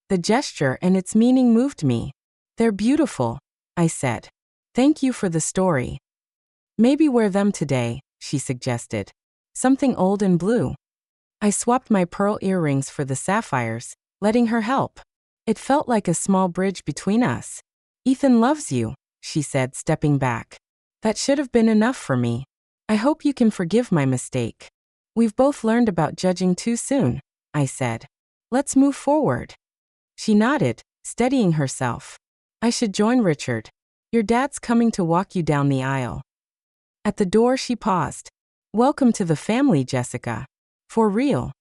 The gesture and its meaning moved me. They're beautiful, I said. Thank you for the story. Maybe wear them today, she suggested. Something old and blue. I swapped my pearl earrings for the sapphires, letting her help. It felt like a small bridge between us. Ethan loves you, she said, stepping back. That should have been enough for me. I hope you can forgive my mistake. We've both learned about judging too soon, I said. Let's move forward. She nodded, steadying herself. I should join Richard. Your dad's coming to walk you down the aisle. At the door she paused. Welcome to the family, Jessica. For real.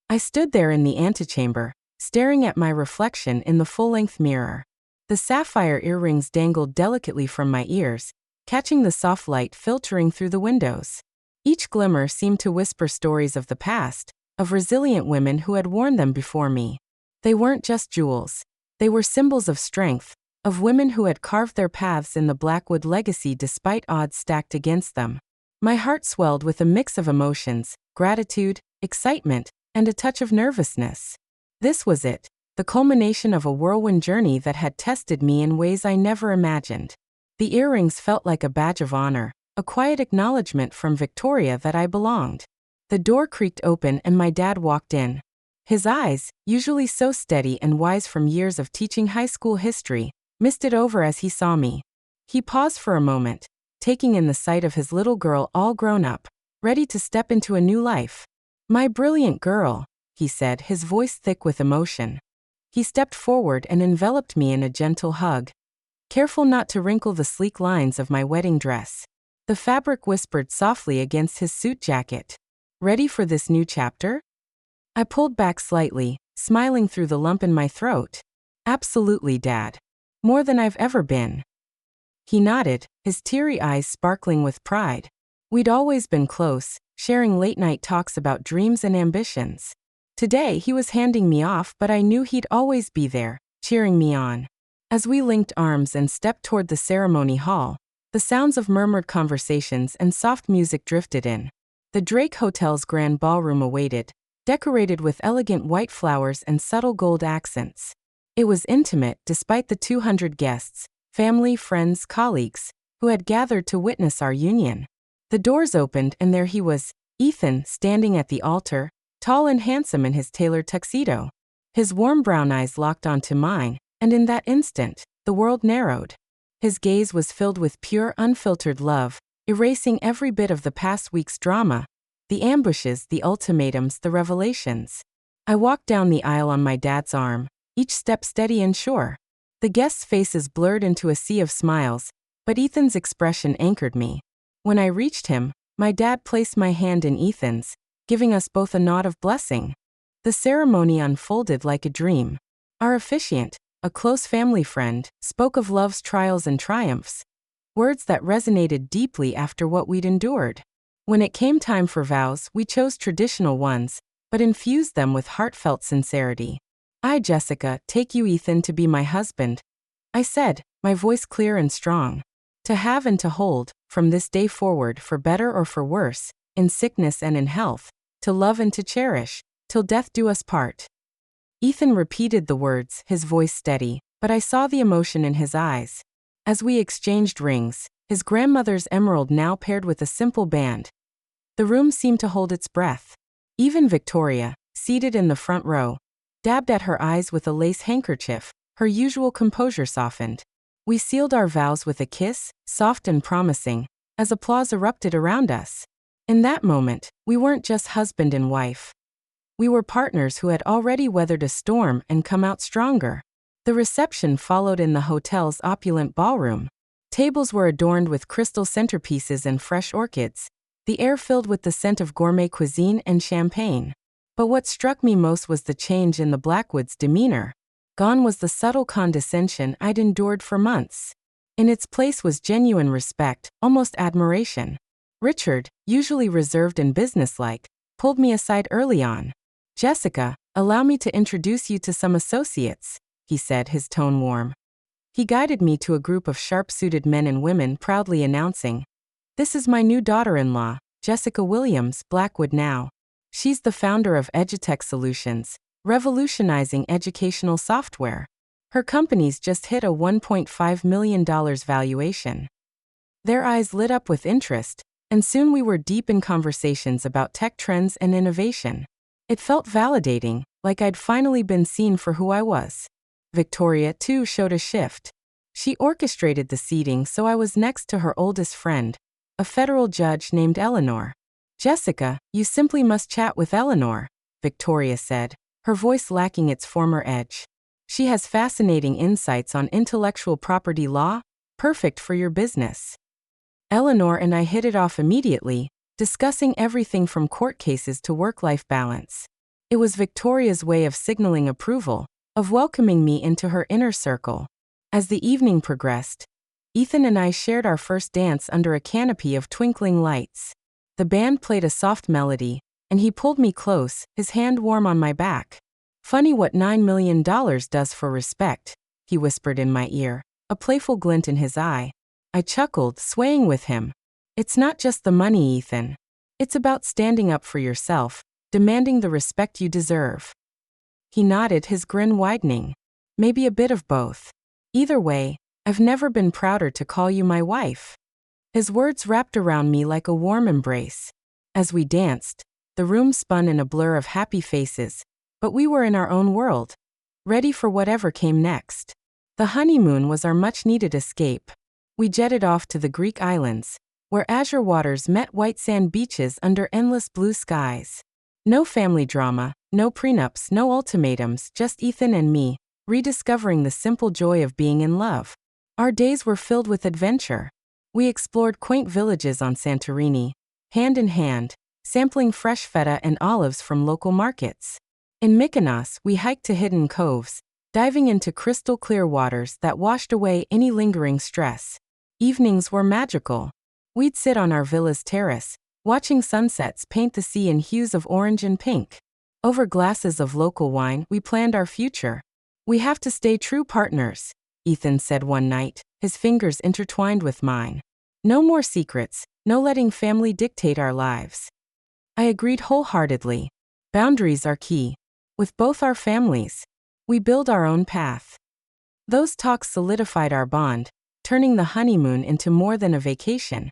I stood there in the antechamber, staring at my reflection in the full-length mirror. The sapphire earrings dangled delicately from my ears, catching the soft light filtering through the windows. Each glimmer seemed to whisper stories of the past, of resilient women who had worn them before me. They weren't just jewels. They were symbols of strength, of women who had carved their paths in the Blackwood legacy despite odds stacked against them. My heart swelled with a mix of emotions, gratitude, excitement, and a touch of nervousness. This was it, the culmination of a whirlwind journey that had tested me in ways I never imagined. The earrings felt like a badge of honor, a quiet acknowledgement from Victoria that I belonged. The door creaked open and my dad walked in. His eyes, usually so steady and wise from years of teaching high school history, misted over as he saw me. He paused for a moment, taking in the sight of his little girl all grown up, ready to step into a new life. My brilliant girl, he said, his voice thick with emotion. He stepped forward and enveloped me in a gentle hug. careful not to wrinkle the sleek lines of my wedding dress. The fabric whispered softly against his suit jacket. Ready for this new chapter? I pulled back slightly, smiling through the lump in my throat. Absolutely, Dad. More than I've ever been. He nodded, his teary eyes sparkling with pride. We'd always been close, sharing late-night talks about dreams and ambitions. Today he was handing me off, but I knew he'd always be there, cheering me on. As we linked arms and stepped toward the ceremony hall, the sounds of murmured conversations and soft music drifted in. The Drake Hotel's grand ballroom awaited, decorated with elegant white flowers and subtle gold accents. It was intimate despite the 200 guests, family, friends, colleagues, who had gathered to witness our union. The doors opened and there he was, Ethan, standing at the altar, tall and handsome in his tailored tuxedo. His warm brown eyes locked onto mine, and in that instant, the world narrowed. His gaze was filled with pure, unfiltered love, erasing every bit of the past week's drama, the ambushes, the ultimatums, the revelations. I walked down the aisle on my dad's arm, each step steady and sure. The guests' faces blurred into a sea of smiles, but Ethan's expression anchored me. When I reached him, my dad placed my hand in Ethan's, giving us both a nod of blessing. The ceremony unfolded like a dream. Our officiant, a close family friend, spoke of love's trials and triumphs, words that resonated deeply after what we'd endured. When it came time for vows, we chose traditional ones, but infused them with heartfelt sincerity. I, Jessica, take you, Ethan, to be my husband, I said, my voice clear and strong. To have and to hold, from this day forward, for better or for worse, in sickness and in health, to love and to cherish, till death do us part. Ethan repeated the words, his voice steady, but I saw the emotion in his eyes. As we exchanged rings, his grandmother's emerald now paired with a simple band, the room seemed to hold its breath. Even Victoria, seated in the front row, dabbed at her eyes with a lace handkerchief, her usual composure softened. We sealed our vows with a kiss, soft and promising, as applause erupted around us. In that moment, we weren't just husband and wife. We were partners who had already weathered a storm and come out stronger. The reception followed in the hotel's opulent ballroom. Tables were adorned with crystal centerpieces and fresh orchids, the air filled with the scent of gourmet cuisine and champagne. But what struck me most was the change in the Blackwood's demeanor. Gone was the subtle condescension I'd endured for months. In its place was genuine respect, almost admiration. Richard, usually reserved and businesslike, pulled me aside early on. Jessica, allow me to introduce you to some associates, he said, his tone warm. He guided me to a group of sharp-suited men and women, proudly announcing, "This is my new daughter-in-law, Jessica Williams, Blackwood now. She's the founder of Edutech Solutions, revolutionizing educational software. Her company's just hit a $1.5 million valuation." Their eyes lit up with interest, and soon we were deep in conversations about tech trends and innovation. It felt validating, like I'd finally been seen for who I was. Victoria, too, showed a shift. She orchestrated the seating so I was next to her oldest friend, a federal judge named Eleanor. "Jessica, you simply must chat with Eleanor," Victoria said, her voice lacking its former edge. "She has fascinating insights on intellectual property law, perfect for your business." Eleanor and I hit it off immediately, discussing everything from court cases to work-life balance. It was Victoria's way of signaling approval, of welcoming me into her inner circle. As the evening progressed, Ethan and I shared our first dance under a canopy of twinkling lights. The band played a soft melody, and he pulled me close, his hand warm on my back. "Funny what $9 million does for respect," he whispered in my ear, a playful glint in his eye. I chuckled, swaying with him. "It's not just the money, Ethan. It's about standing up for yourself, demanding the respect you deserve." He nodded, his grin widening. "Maybe a bit of both. Either way, I've never been prouder to call you my wife." His words wrapped around me like a warm embrace. As we danced, the room spun in a blur of happy faces, but we were in our own world, ready for whatever came next. The honeymoon was our much-needed escape. We jetted off to the Greek islands, where azure waters met white sand beaches under endless blue skies. No family drama, no prenups, no ultimatums, just Ethan and me, rediscovering the simple joy of being in love. Our days were filled with adventure. We explored quaint villages on Santorini, hand in hand, sampling fresh feta and olives from local markets. In Mykonos, we hiked to hidden coves, diving into crystal-clear waters that washed away any lingering stress. Evenings were magical. We'd sit on our villa's terrace, watching sunsets paint the sea in hues of orange and pink. Over glasses of local wine, we planned our future. "We have to stay true partners," Ethan said one night, his fingers intertwined with mine. "No more secrets, no letting family dictate our lives." I agreed wholeheartedly. Boundaries are key. With both our families, we build our own path. Those talks solidified our bond, turning the honeymoon into more than a vacation.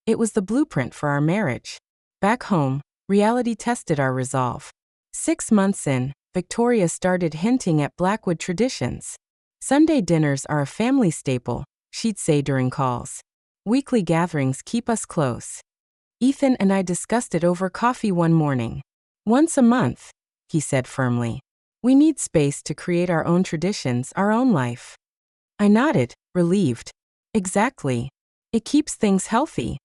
It was the blueprint for our marriage. Back home, reality tested our resolve. 6 months in, Victoria started hinting at Blackwood traditions. "Sunday dinners are a family staple," she'd say during calls. "Weekly gatherings keep us close." Ethan and I discussed it over coffee one morning. "Once a month," he said firmly. "We need space to create our own traditions, our own life." I nodded, relieved. "Exactly. It keeps things healthy."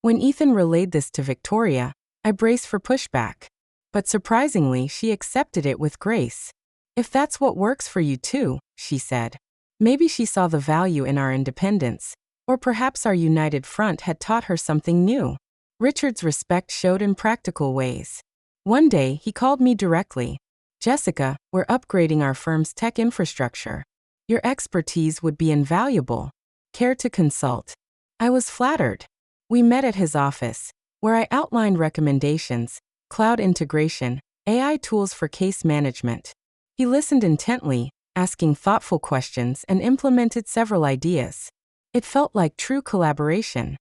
When Ethan relayed this to Victoria, I braced for pushback. But surprisingly, she accepted it with grace. "If that's what works for you too," she said. Maybe she saw the value in our independence, or perhaps our united front had taught her something new. Richard's respect showed in practical ways. One day, he called me directly. "Jessica, we're upgrading our firm's tech infrastructure. Your expertise would be invaluable. Care to consult?" I was flattered. We met at his office, where I outlined recommendations: cloud integration, AI tools for case management. He listened intently, asking thoughtful questions, and implemented several ideas. It felt like true collaboration.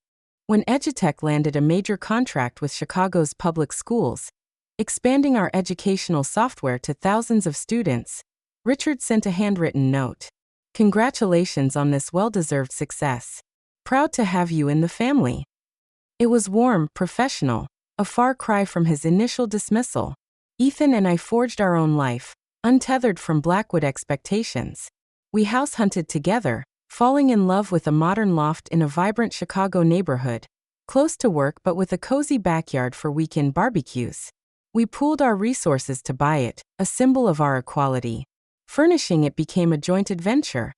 When Edutech landed a major contract with Chicago's public schools, expanding our educational software to thousands of students, Richard sent a handwritten note. "Congratulations on this well-deserved success. Proud to have you in the family." It was warm, professional, a far cry from his initial dismissal. Ethan and I forged our own life, untethered from Blackwood expectations. We house-hunted together, falling in love with a modern loft in a vibrant Chicago neighborhood, close to work but with a cozy backyard for weekend barbecues. We pooled our resources to buy it, a symbol of our equality. Furnishing it became a joint adventure.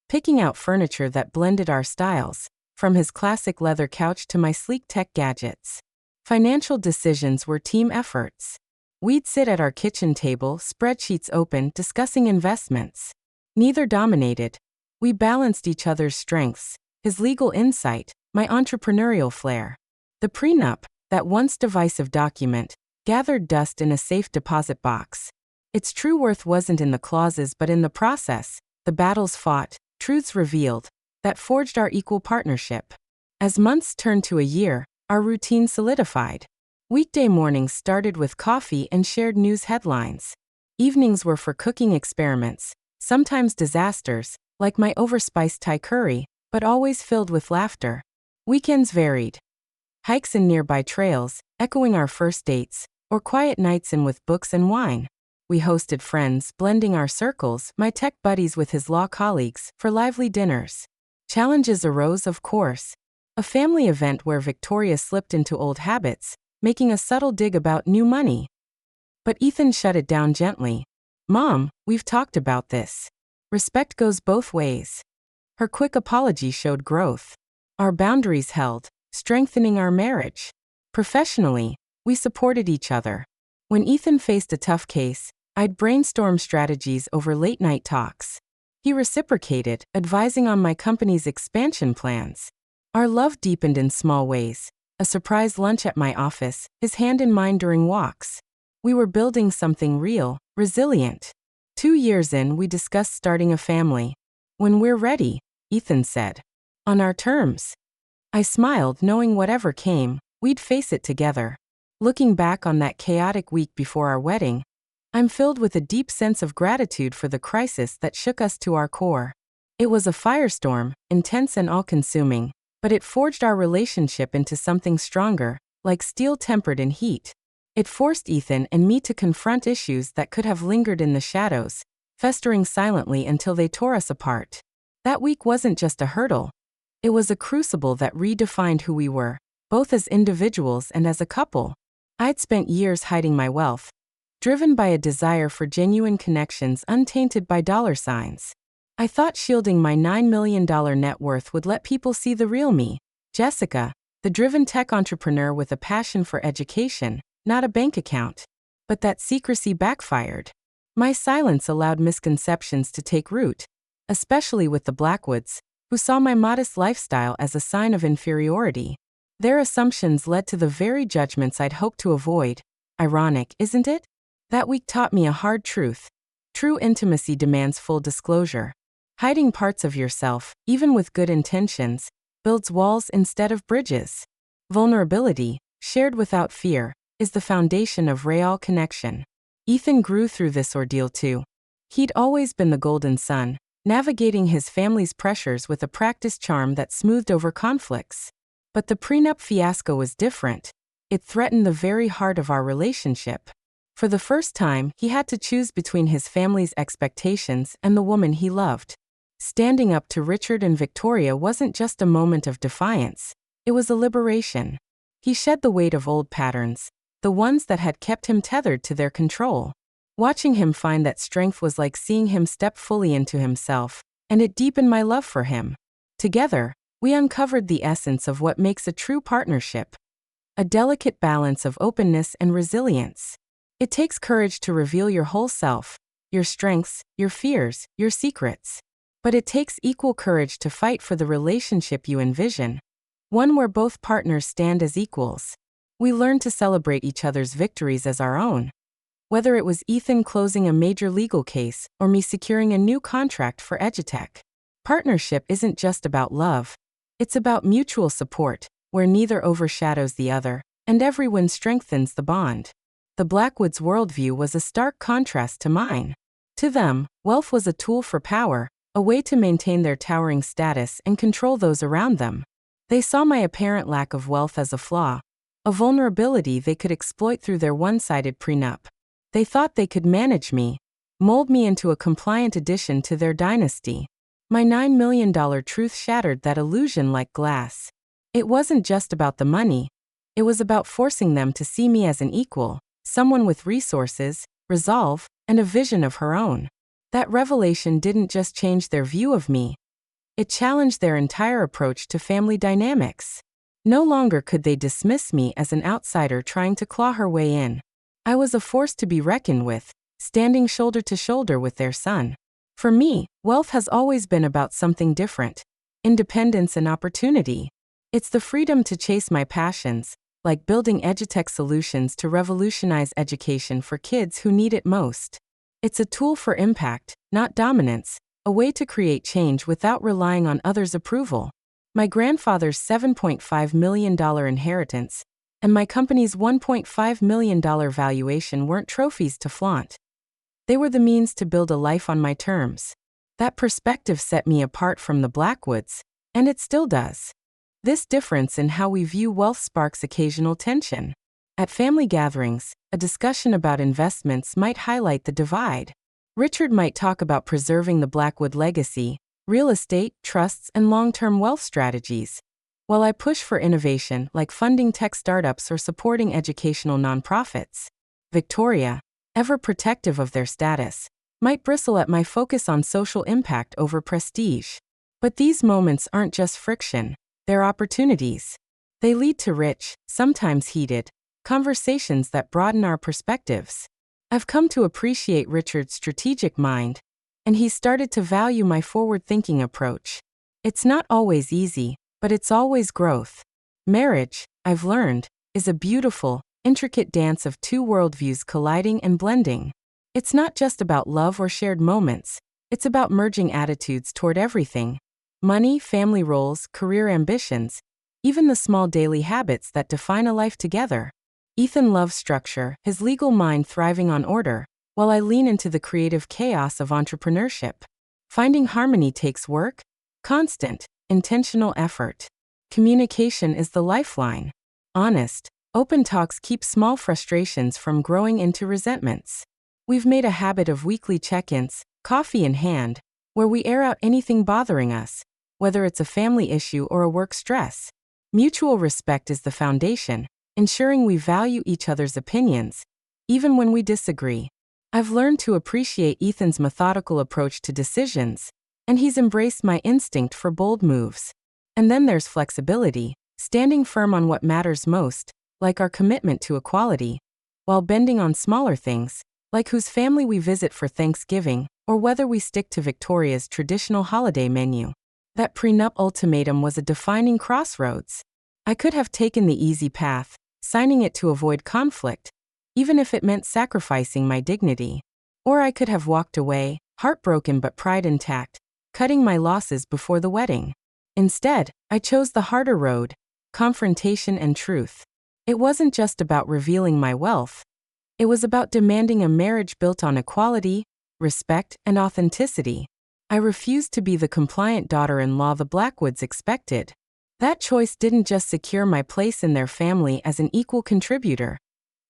Picking out furniture that blended our styles, from his classic leather couch to my sleek tech gadgets. Financial decisions were team efforts. We'd sit at our kitchen table, spreadsheets open, discussing investments. Neither dominated. We balanced each other's strengths, his legal insight, my entrepreneurial flair. The prenup, that once divisive document, gathered dust in a safe deposit box. Its true worth wasn't in the clauses but in the process, the battles fought, truths revealed, that forged our equal partnership. As months turned to a year, our routine solidified. Weekday mornings started with coffee and shared news headlines. Evenings were for cooking experiments, sometimes disasters, like my overspiced Thai curry, but always filled with laughter. Weekends varied. Hikes in nearby trails, echoing our first dates, or quiet nights in with books and wine. We hosted friends, blending our circles, my tech buddies with his law colleagues, for lively dinners. Challenges arose, of course. A family event where Victoria slipped into old habits, making a subtle dig about new money. But Ethan shut it down gently. "Mom, we've talked about this. Respect goes both ways." Her quick apology showed growth. Our boundaries held, strengthening our marriage. Professionally, we supported each other. When Ethan faced a tough case, I'd brainstorm strategies over late-night talks. He reciprocated, advising on my company's expansion plans. Our love deepened in small ways. A surprise lunch at my office, his hand in mine during walks. We were building something real, resilient. 2 years in, we discussed starting a family. "When we're ready," Ethan said. "On our terms." I smiled, knowing whatever came, we'd face it together. Looking back on that chaotic week before our wedding, I'm filled with a deep sense of gratitude for the crisis that shook us to our core. It was a firestorm, intense and all-consuming, but it forged our relationship into something stronger, like steel tempered in heat. It forced Ethan and me to confront issues that could have lingered in the shadows, festering silently until they tore us apart. That week wasn't just a hurdle. It was a crucible that redefined who we were, both as individuals and as a couple. I'd spent years hiding my wealth, driven by a desire for genuine connections untainted by dollar signs. I thought shielding my $9 million net worth would let people see the real me, Jessica, the driven tech entrepreneur with a passion for education, not a bank account. But that secrecy backfired. My silence allowed misconceptions to take root, especially with the Blackwoods, who saw my modest lifestyle as a sign of inferiority. Their assumptions led to the very judgments I'd hoped to avoid. Ironic, isn't it? That week taught me a hard truth. True intimacy demands full disclosure. Hiding parts of yourself, even with good intentions, builds walls instead of bridges. Vulnerability, shared without fear, is the foundation of real connection. Ethan grew through this ordeal too. He'd always been the golden son, navigating his family's pressures with a practiced charm that smoothed over conflicts. But the prenup fiasco was different. It threatened the very heart of our relationship. For the first time, he had to choose between his family's expectations and the woman he loved. Standing up to Richard and Victoria wasn't just a moment of defiance, it was a liberation. He shed the weight of old patterns, the ones that had kept him tethered to their control. Watching him find that strength was like seeing him step fully into himself, and it deepened my love for him. Together, we uncovered the essence of what makes a true partnership. A delicate balance of openness and resilience. It takes courage to reveal your whole self, your strengths, your fears, your secrets. But it takes equal courage to fight for the relationship you envision, one where both partners stand as equals. We learned to celebrate each other's victories as our own. Whether it was Ethan closing a major legal case or me securing a new contract for EduTech. Partnership isn't just about love. It's about mutual support, where neither overshadows the other, and everyone strengthens the bond. The Blackwoods' worldview was a stark contrast to mine. To them, wealth was a tool for power, a way to maintain their towering status and control those around them. They saw my apparent lack of wealth as a flaw, a vulnerability they could exploit through their one-sided prenup. They thought they could manage me, mold me into a compliant addition to their dynasty. My $9 million truth shattered that illusion like glass. It wasn't just about the money. It was about forcing them to see me as an equal, someone with resources, resolve, and a vision of her own. That revelation didn't just change their view of me. It challenged their entire approach to family dynamics. No longer could they dismiss me as an outsider trying to claw her way in. I was a force to be reckoned with, standing shoulder to shoulder with their son. For me, wealth has always been about something different: independence and opportunity. It's the freedom to chase my passions, like building EduTech solutions to revolutionize education for kids who need it most. It's a tool for impact, not dominance, a way to create change without relying on others' approval. My grandfather's $7.5 million inheritance and my company's $1.5 million valuation weren't trophies to flaunt. They were the means to build a life on my terms. That perspective set me apart from the Blackwoods, and it still does. This difference in how we view wealth sparks occasional tension. At family gatherings, a discussion about investments might highlight the divide. Richard might talk about preserving the Blackwood legacy, real estate, trusts, and long-term wealth strategies, while I push for innovation like funding tech startups or supporting educational nonprofits. Victoria, ever protective of their status, might bristle at my focus on social impact over prestige. But these moments aren't just friction, they're opportunities. They lead to rich, sometimes heated, conversations that broaden our perspectives. I've come to appreciate Richard's strategic mind, and he's started to value my forward-thinking approach. It's not always easy, but it's always growth. Marriage, I've learned, is a beautiful, intricate dance of two worldviews colliding and blending. It's not just about love or shared moments, it's about merging attitudes toward everything: money, family roles, career ambitions, even the small daily habits that define a life together. Ethan loves structure, his legal mind thriving on order, while I lean into the creative chaos of entrepreneurship. Finding harmony takes work, constant, intentional effort. Communication is the lifeline. Honest, open talks keep small frustrations from growing into resentments. We've made a habit of weekly check-ins, coffee in hand, where we air out anything bothering us, whether it's a family issue or a work stress. Mutual respect is the foundation, ensuring we value each other's opinions, even when we disagree. I've learned to appreciate Ethan's methodical approach to decisions, and he's embraced my instinct for bold moves. And then there's flexibility, standing firm on what matters most, like our commitment to equality, while bending on smaller things, like whose family we visit for Thanksgiving, or whether we stick to Victoria's traditional holiday menu. That prenup ultimatum was a defining crossroads. I could have taken the easy path, signing it to avoid conflict, even if it meant sacrificing my dignity. Or I could have walked away, heartbroken but pride intact, cutting my losses before the wedding. Instead, I chose the harder road, confrontation and truth. It wasn't just about revealing my wealth. It was about demanding a marriage built on equality, respect, and authenticity. I refused to be the compliant daughter-in-law the Blackwoods expected. That choice didn't just secure my place in their family as an equal contributor.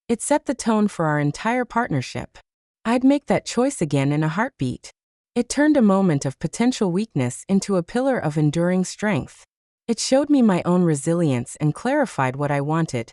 It set the tone for our entire partnership. I'd make that choice again in a heartbeat. It turned a moment of potential weakness into a pillar of enduring strength. It showed me my own resilience and clarified what I wanted,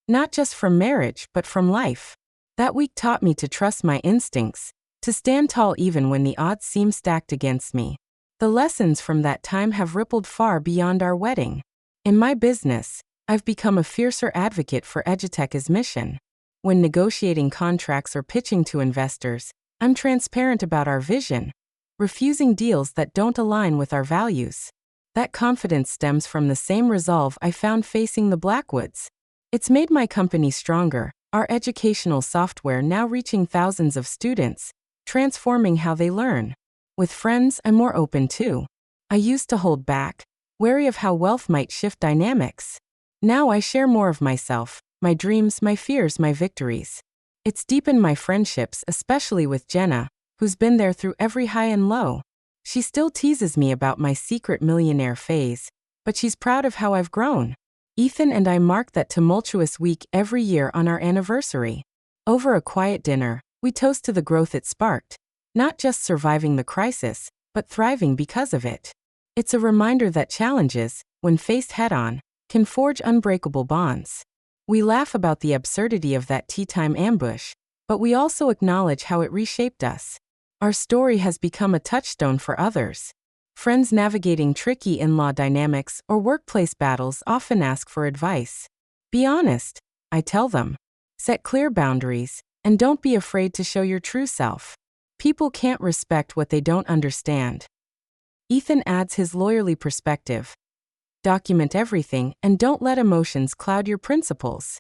not just from marriage, but from life. That week taught me to trust my instincts, to stand tall even when the odds seem stacked against me. The lessons from that time have rippled far beyond our wedding. In my business, I've become a fiercer advocate for Edutech's mission. When negotiating contracts or pitching to investors, I'm transparent about our vision, refusing deals that don't align with our values. That confidence stems from the same resolve I found facing the Blackwoods. It's made my company stronger, our educational software now reaching thousands of students, transforming how they learn. With friends, I'm more open too. I used to hold back, wary of how wealth might shift dynamics. Now I share more of myself, my dreams, my fears, my victories. It's deepened my friendships, especially with Jenna, who's been there through every high and low. She still teases me about my secret millionaire phase, but she's proud of how I've grown. Ethan and I mark that tumultuous week every year on our anniversary. Over a quiet dinner, we toast to the growth it sparked, not just surviving the crisis, but thriving because of it. It's a reminder that challenges, when faced head-on, can forge unbreakable bonds. We laugh about the absurdity of that tea-time ambush, but we also acknowledge how it reshaped us. Our story has become a touchstone for others. Friends navigating tricky in-law dynamics or workplace battles often ask for advice. Be honest, I tell them. Set clear boundaries, and don't be afraid to show your true self. People can't respect what they don't understand. Ethan adds his lawyerly perspective. Document everything and don't let emotions cloud your principles.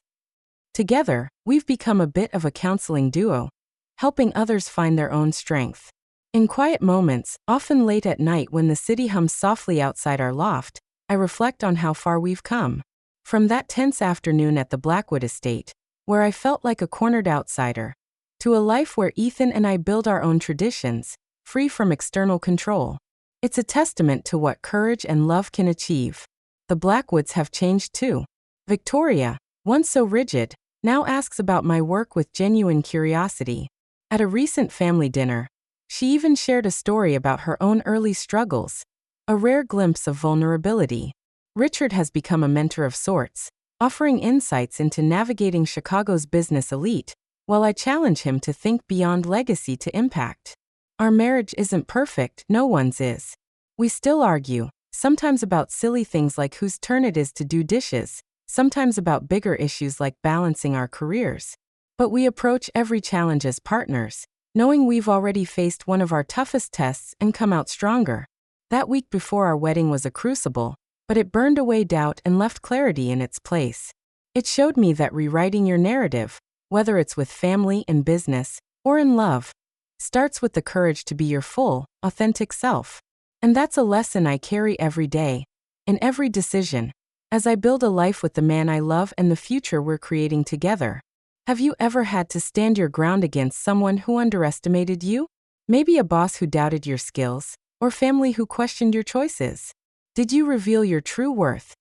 Together, we've become a bit of a counseling duo, helping others find their own strength. In quiet moments, often late at night when the city hums softly outside our loft, I reflect on how far we've come. From that tense afternoon at the Blackwood estate, where I felt like a cornered outsider, to a life where Ethan and I build our own traditions, free from external control. It's a testament to what courage and love can achieve. The Blackwoods have changed too. Victoria, once so rigid, now asks about my work with genuine curiosity. At a recent family dinner, she even shared a story about her own early struggles, a rare glimpse of vulnerability. Richard has become a mentor of sorts, offering insights into navigating Chicago's business elite, while I challenge him to think beyond legacy to impact. Our marriage isn't perfect, no one's is. We still argue, sometimes about silly things like whose turn it is to do dishes, sometimes about bigger issues like balancing our careers. But we approach every challenge as partners, knowing we've already faced one of our toughest tests and come out stronger. That week before our wedding was a crucible, but it burned away doubt and left clarity in its place. It showed me that rewriting your narrative, whether it's with family, in business, or in love, starts with the courage to be your full, authentic self. And that's a lesson I carry every day, in every decision, as I build a life with the man I love and the future we're creating together. Have you ever had to stand your ground against someone who underestimated you? Maybe a boss who doubted your skills, or family who questioned your choices. Did you reveal your true worth,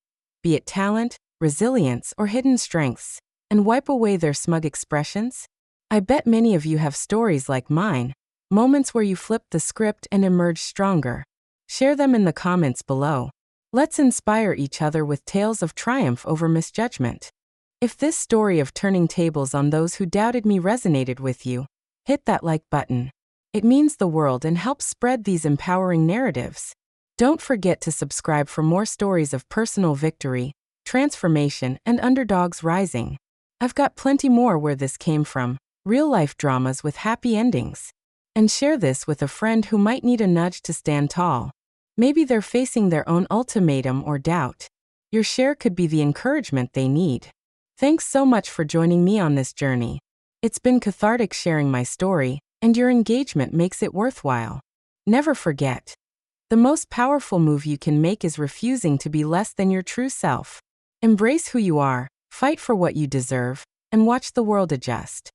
be it talent, resilience, or hidden strengths, and wipe away their smug expressions? I bet many of you have stories like mine, Moments where you flipped the script and emerged stronger. Share them in the comments below. Let's inspire each other with tales of triumph over misjudgment. If this story of turning tables on those who doubted me resonated with you, hit that like button. It means the world and helps spread these empowering narratives. Don't forget to subscribe for more stories of personal victory, transformation, and underdogs rising. I've got plenty more where this came from, real-life dramas with happy endings. And share this with a friend who might need a nudge to stand tall. Maybe they're facing their own ultimatum or doubt. Your share could be the encouragement they need. Thanks so much for joining me on this journey. It's been cathartic sharing my story, and your engagement makes it worthwhile. Never forget, the most powerful move you can make is refusing to be less than your true self. Embrace who you are, fight for what you deserve, and watch the world adjust.